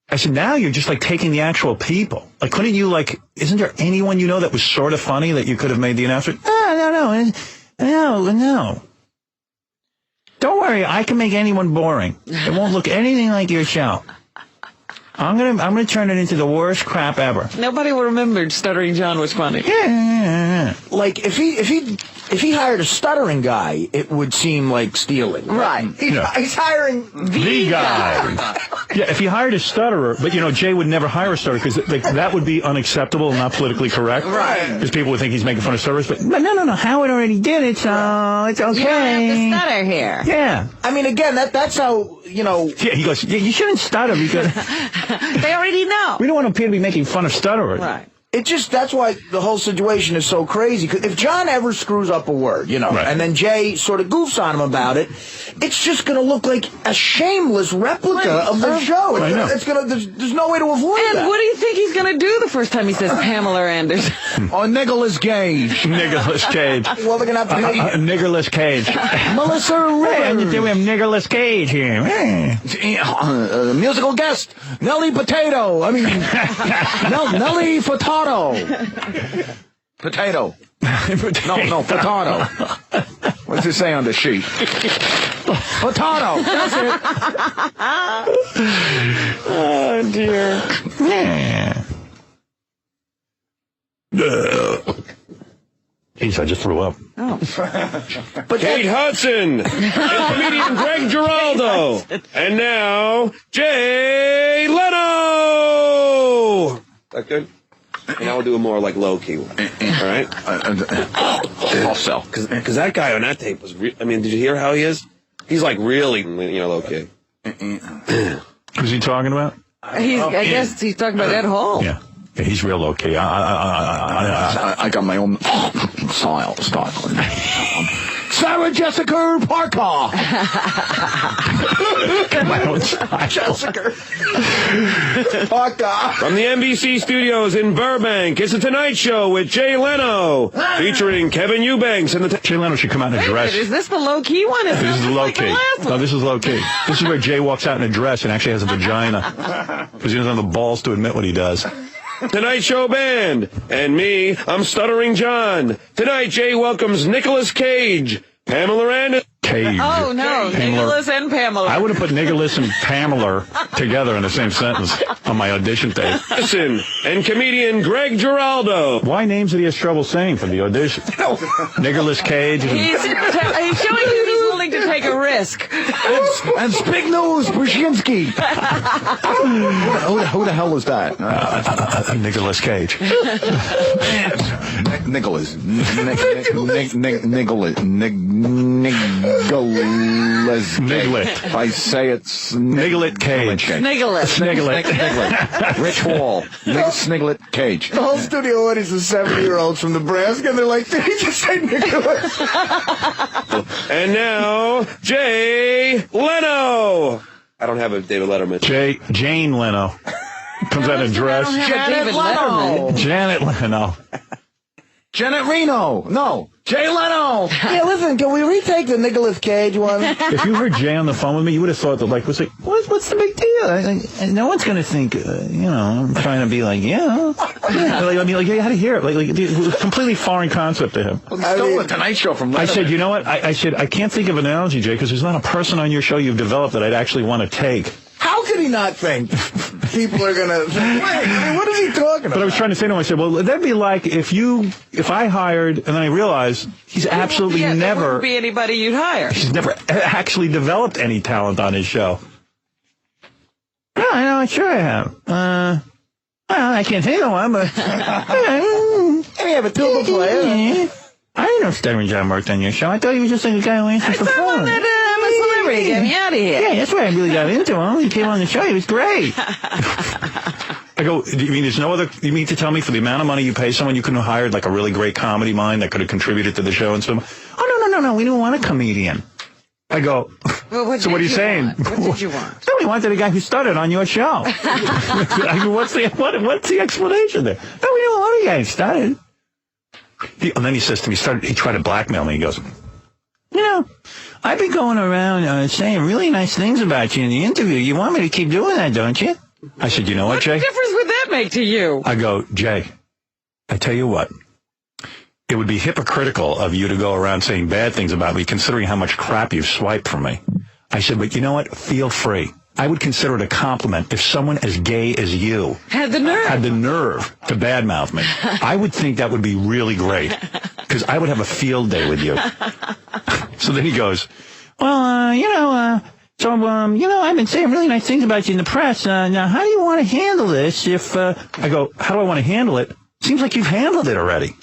I said, now you're just like taking the actual people. Like, couldn't you isn't there anyone you know that was sort of funny that you could have made the announcement? No. Don't worry, I can make anyone boring. It won't look anything like your show. I'm gonna turn it into the worst crap ever. Nobody will remember Stuttering John was funny. Yeah. Like if he hired a stuttering guy, it would seem like stealing. Right. He's hiring the guy. Yeah, if he hired a stutterer, but Jay would never hire a stutterer because that would be unacceptable and not politically correct. Right. Because people would think he's making fun of stutterers. But no, Howard already did it, so it's okay. You don't have to stutter here. Yeah. I mean, again, that's how, Yeah, he goes, you shouldn't stutter because they already know. We don't want people to be making fun of stutterers. Right. That's why the whole situation is so crazy. 'Cause if John ever screws up a word, right. and then Jay sort of goofs on him about it, it's just going to look like a shameless replica of the show. There's no way to avoid that. And what do you think he's going to do the first time he says Pamela Anderson? Or Nicolas Cage. Nicolas Cage. Well, they're going to have to pay Nicolas Cage. Melissa Rivers. We have Nicolas Cage here. Musical guest, Nelly Potato. Nelly Furtado. Potato. No, potato. What does it say on the sheet? Potato. That's it. Oh, dear. Yeah. Jeez, I just threw up. Oh. Kate Hudson and comedian Greg Giraldo. And now, Jay Leno. That good? And now we'll do a more low-key one. All right? Also. Because that guy on that tape was... did you hear how he is? He's really, low-key. Who's he talking about? I guess he's talking about Ed Hall. Yeah, he's real low-key. I got my own style. Sarah Jessica Parker. Jessica Parker. From the NBC studios in Burbank, it's The Tonight Show with Jay Leno, featuring Kevin Eubanks and the... Jay Leno should come out in a dress. Is this the low-key one? This is low-key. No, this is low-key. This is where Jay walks out in a dress and actually has a vagina. Because he doesn't have the balls to admit what he does. Tonight Show Band. And me, I'm Stuttering John. Tonight, Jay welcomes Nicolas Cage, Pamela Anderson. Cage. Oh, no. Nicholas and Pamela. I would have put Nicholas and Pamela together in the same sentence on my audition tape. And comedian Greg Giraldo. Why names did he have trouble saying for the audition? Nicholas Cage. He's showing you he's willing to take a risk. And Big Nose Brzezinski. Who the hell was that? Nicholas Cage. Nicholas. Niglet. I say it's Niglet Cage. Sniglet. Rich Wall. Sniglet Cage. The whole studio audience is 70-year-olds from Nebraska, and they're like, did he just say Nicholas? And now, Jay Leno. I don't have a David Letterman. Jane Leno. Comes out in a dress. Janet Leno. Janet Leno. Janet Reno. No. Jay Leno. Yeah, listen, can we retake the Nicolas Cage one? If you heard Jay on the phone with me, you would have thought that, what's the big deal? No one's going to think, I'm trying to be like, yeah. You had to hear it. It was a completely foreign concept to him. Well, stole the Tonight Show from Letterman. I said, you know what? I can't think of an analogy, Jay, because there's not a person on your show you've developed that I'd actually want to take. How could he not think people are going to think, wait, what is he talking about? But I was trying to say to him, I said, well, that'd be like if I hired, and then I realized he's absolutely there never... wouldn't be anybody you'd hire. He's never actually developed any talent on his show. No, I know, sure I have. Well, I can't think of one, but... We have a tuba player. I didn't know Stuttering John worked on your show. I thought he was just like a guy who answers the phone. I'm a celebrity. Get me out of here. Yeah, that's why I really got into him. He came on the show. He was great. I go, you mean there's no other, you mean to tell me for the amount of money you pay someone, you couldn't have hired like a really great comedy mind that could have contributed to the show and stuff? Oh, no, we didn't want a comedian. I go, well, so what are you saying? What did you want? No, we wanted a guy who started on your show. I mean, what's the explanation there? No, we didn't want a guy who started. And then he says to me, he tried to blackmail me. He goes, I've been going around saying really nice things about you in the interview. You want me to keep doing that, don't you? I said, you know what, Jay? What difference would that make to you? I go, Jay, I tell you what. It would be hypocritical of you to go around saying bad things about me, considering how much crap you've swiped from me. I said, but you know what? Feel free. I would consider it a compliment if someone as gay as you had the nerve to badmouth me. I would think that would be really great, because I would have a field day with you. So then he goes, well, I've been saying really nice things about you in the press. Now, how do you want to handle this if, I go, how do I want to handle it? Seems like you've handled it already.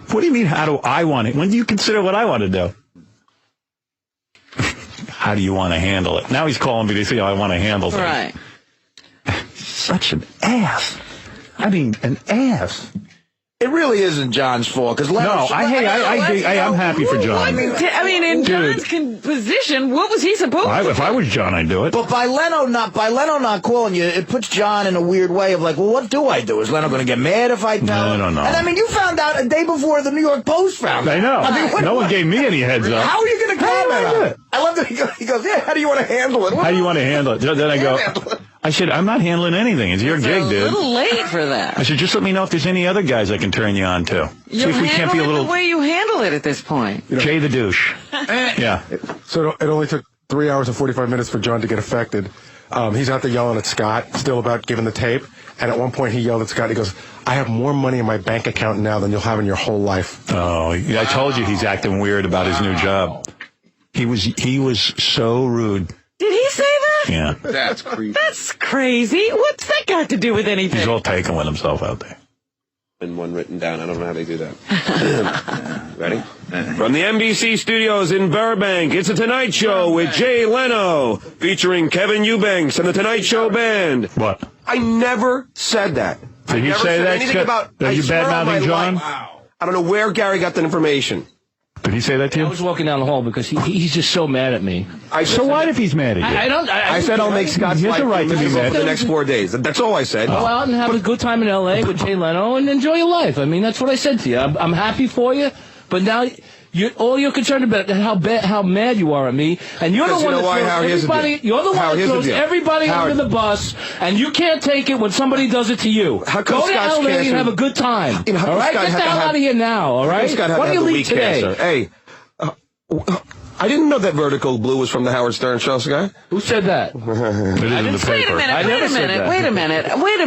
What do you mean, how do I want it? When do you consider what I want to do? How do you want to handle it? Now he's calling me to see how I want to handle things. Right. Such an ass. I mean, an ass. It really isn't John's fault, because I'm happy for John. I mean, in John's position, what was he supposed to do? If I was John, I'd do it. But by Leno not calling you, it puts John in a weird way of like, well, what do I do? Is Leno going to get mad if I tell him? No. And I mean, you found out a day before the New York Post found out. I know. No one gave me any heads up. How are you going to comment on it? I love that he goes, yeah, how do you want to handle it? How do you want to handle it? Then I go, I said, I'm not handling anything. It's your gig, dude. A little late for that. I said, just let me know if there's any other guys I can turn you on to. See if we can't be a little... the way you handle it at this point. Jay the douche. Yeah. So it only took 3 hours and 45 minutes for John to get affected. He's out there yelling at Scott, still about giving the tape. And at one point he yelled at Scott, he goes, I have more money in my bank account now than you'll have in your whole life. Oh, yeah, I told you he's acting weird about his new job. He was so rude. Did he say that? Yeah. That's creepy. That's crazy. What's that got to do with anything? He's all taken with himself out there. And one written down. I don't know how they do that. Ready? From the NBC studios in Burbank, it's The Tonight Show with Jay Leno, featuring Kevin Eubanks and the Tonight Show Band. What? I never said that. Did you never say said that? anything about... Are you bad-mouthing John? I don't know where Gary got that information. Did he say that to you? I was walking down the hall because he's just so mad at me. So what if he's mad at you? I said I'll make Scott's He has life the right to be miserable mad. for the next 4 days. That's all I said. Go out and have a good time in L.A. with Jay Leno and enjoy your life. I mean, that's what I said to you. I'm happy for you, but now you're concerned about how mad you are at me, and you're the one that throws everybody. You're the one that throws everybody under the bus, and you can't take it when somebody does it to you. Go to L.A. and have a good time. All right, get the hell out of here now. All right, what do you leave today? Hey. I didn't know that Vertical Blue was from the Howard Stern show, Scott. Who said that? Wait a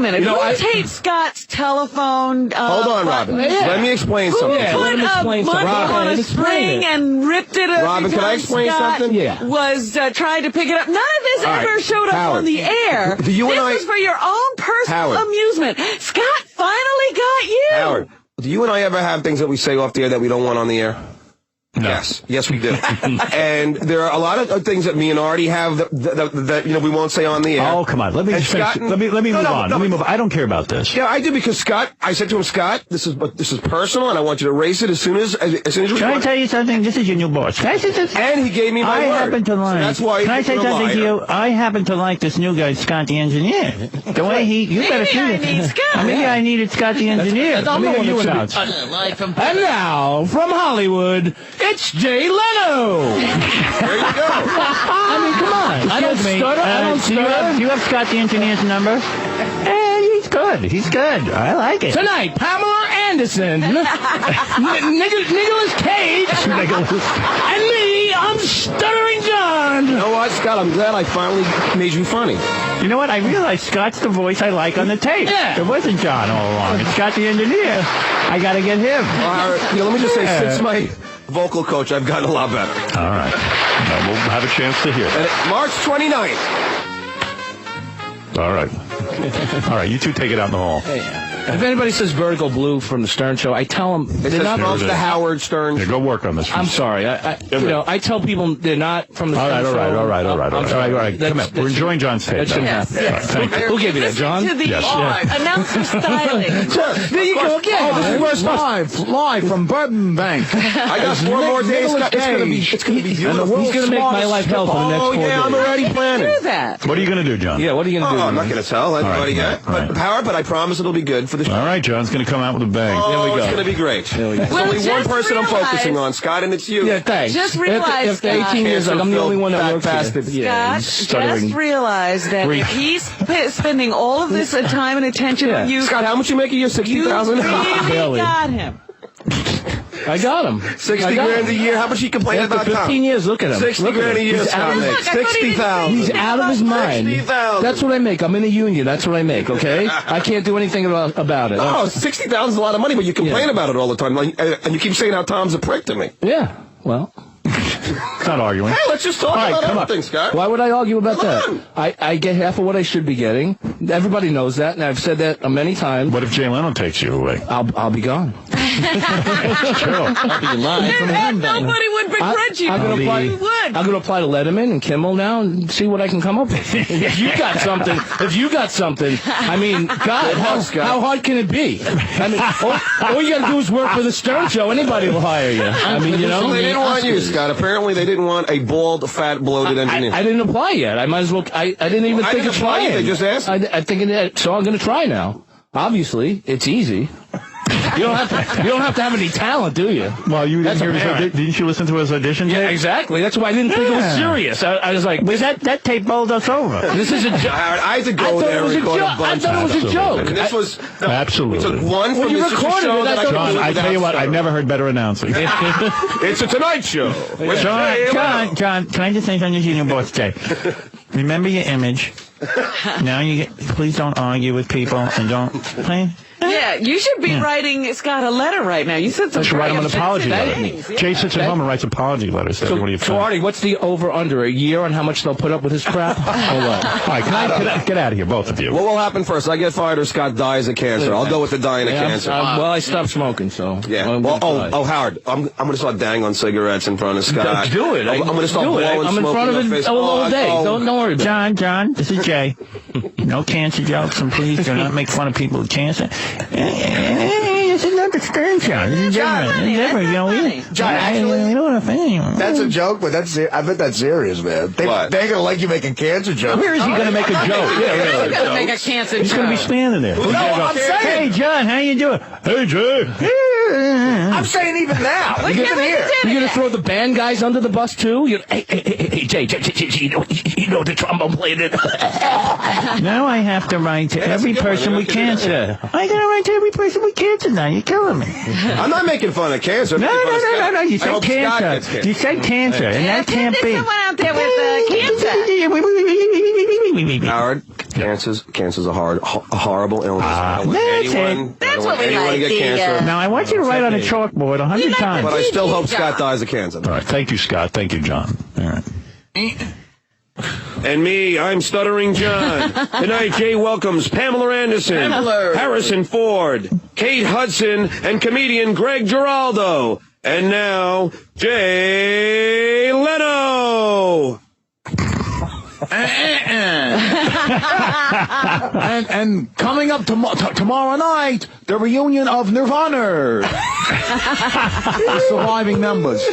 minute. Who taped Scott's telephone? Hold on, Robin. Let me explain something. Who put a monkey on a string and ripped it up? Robin, can I explain something? Yeah. Was trying to pick it up. None of this ever showed up on the air. This was for your own personal amusement. Scott finally got you. Howard, do you and I ever have things that we say off the air that we don't want on the air? No. Yes, we do. And there are a lot of things that me and Artie have that we won't say on the air. Oh, come on. Let me move on. Let me move on. I don't care about this. Yeah, I do, because Scott, I said to him, Scott, this is personal, and I want you to erase it as soon as you. Can I tell you something? This is your new boss. Can I say this? And he gave me my word. I happen to like. So that's why. Can I say something to you? I happen to like this new guy, Scott the engineer. The way you better see it. Maybe I needed Scott the engineer. Let me hear you announce. And now from Hollywood, it's Jay Leno. There you go. I mean, come on. I don't stutter. Do you have Scott the engineer's number? He's good. He's good. I like it. Tonight, Pamela Anderson, Nicolas Cage, and me, I'm Stuttering John. You know what, Scott? I'm glad I finally made you funny. You know what? I realized Scott's the voice I like on the tape. Yeah. It wasn't John all along. It's Scott the engineer. I got to get him. Let me just say, since my vocal coach, I've gotten a lot better. All right. Now we'll have a chance to hear that. March 29th. All right. All right, you two take it out in the hall. If anybody says Vertical Blue from the Stern Show, I tell them they're not from the Howard Stern show. Go work on this. I'm sorry. I tell people they're not from the Stern Show. All right. Come on. We're enjoying John's tape. Yes. Who gave you that, John? To the announcer styling. There you go again. This is where it starts. Live from Burbank. I got 4 more days. It's going to be beautiful. He's going to make my life hell for the next 4 days. I'm already planning. Do that. What are you going to do, John? Yeah, what are you going to do? I'm not going to tell anybody yet. But I promise it'll be good for the show. All right, John's going to come out with a bang. Oh, it's going to be great. There's only one person I'm focusing on, Scott, and it's you. Yeah, thanks. Just realize, after 18 years, I'm the only one that works here. Scott, just realize that if he's spending all of this time and attention on you, Scott, how much you make a year? $60,000? You really got him. I got him. 60 grand a year. How much he complained about? 15 years. Look at him. 60 grand a year. Scott makes 60,000. He's out of his mind. 60,000. That's what I make. I'm in a union. That's what I make. Okay. I can't do anything about it. Oh, 60,000 is a lot of money, but you complain about it all the time, and you keep saying how Tom's a prick to me. Yeah. Well. It's not arguing. Hey, let's just talk about everything, Scott. Why would I argue about that? I get half of what I should be getting. Everybody knows that, and I've said that many times. What if Jay Leno takes you away? I'll be gone. I'll be live from him. Nobody would begrudge you. I'm going to apply to Letterman and Kimmel now and see what I can come up with. If you got something, I mean, God, how hard can it be? I mean, all you got to do is work for the Stern Show. Anybody will hire you. I mean, you know. They didn't want you, Scott. Apparently, they didn't want a bald, fat, bloated engineer. I didn't apply yet. I might as well. I didn't even think of trying. They just asked. I think so. I'm going to try now. Obviously, it's easy. You don't have to have any talent, do you? Well, didn't you listen to his audition tape? Yeah, exactly. That's why I didn't think it was serious. I was like, wait, that tape bowled us over. This is a joke. I had to go there and record a bunch. I thought it was a joke. And this was absolutely. We took one from you this recorded show that John, I tell you what, I've never heard better announcing. It's a Tonight Show. John, can I just say something to you, boss Jay? Remember your image. Now please don't argue with people and don't please. Yeah, you should be writing Scott a letter right now. You said some should write him an apology letter. things. Jay sits at home and writes apology letters. So Artie, what's the over-under? A year on how much they'll put up with his crap? Or what? All right, get out of here, both of you. What will happen first? I get fired or Scott dies of cancer? I'll go with the dying of cancer. Well, I stopped smoking, so. Yeah. Howard, I'm going to start dangling cigarettes in front of Scott. Do it. I'm going to start blowing I'm in smoke front of in it face. all day. Don't worry about it. John, this is Jay. No cancer jokes, and please do not make fun of people with cancer. This is not the Stern Show. This is different. It's different. You know, John, actually, you know what I'm saying? That's a joke, but I bet that's serious, man. They ain't gonna like you making cancer jokes. Where is he gonna make a joke? Yeah, really. He's gonna make a cancer joke. He's gonna be standing there. No, I'm saying. Hey, John, how you doing? Hey, Jay. I'm saying even now. Even here. You're gonna throw the band guys under the bus too? Hey, Jay, you know the trombone player. Now I have to write to every person with cancer. I gotta write to every person with cancer now. You're killing me. I'm not making fun of cancer. No. You said cancer. You said cancer, and that can't be. There's someone out there with cancer. Howard, cancer's a horrible illness. That's what we like. Get cancer. Now I want you to write on a chalkboard 100 times. But I still hope Scott dies of cancer. All right, thank you, Scott. Thank you, John. All right. And me, I'm Stuttering John. Tonight, Jay welcomes Pamela Anderson, Harrison Ford, Kate Hudson, and comedian Greg Giraldo. And now, Jay Leno. and coming up tomorrow night, the reunion of Nirvana. The surviving members.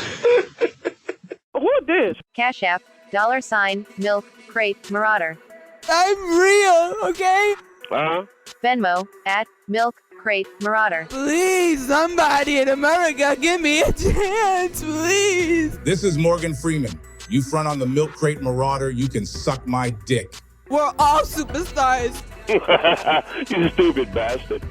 Who this? Cash.App, $, Milk Marauder. I'm real, okay? Venmo, @MilkCrateMarauder. Please, somebody in America, give me a chance, please. This is Morgan Freeman. You front on the Milk Crate Marauder, you can suck my dick. We're all superstars. You stupid bastard.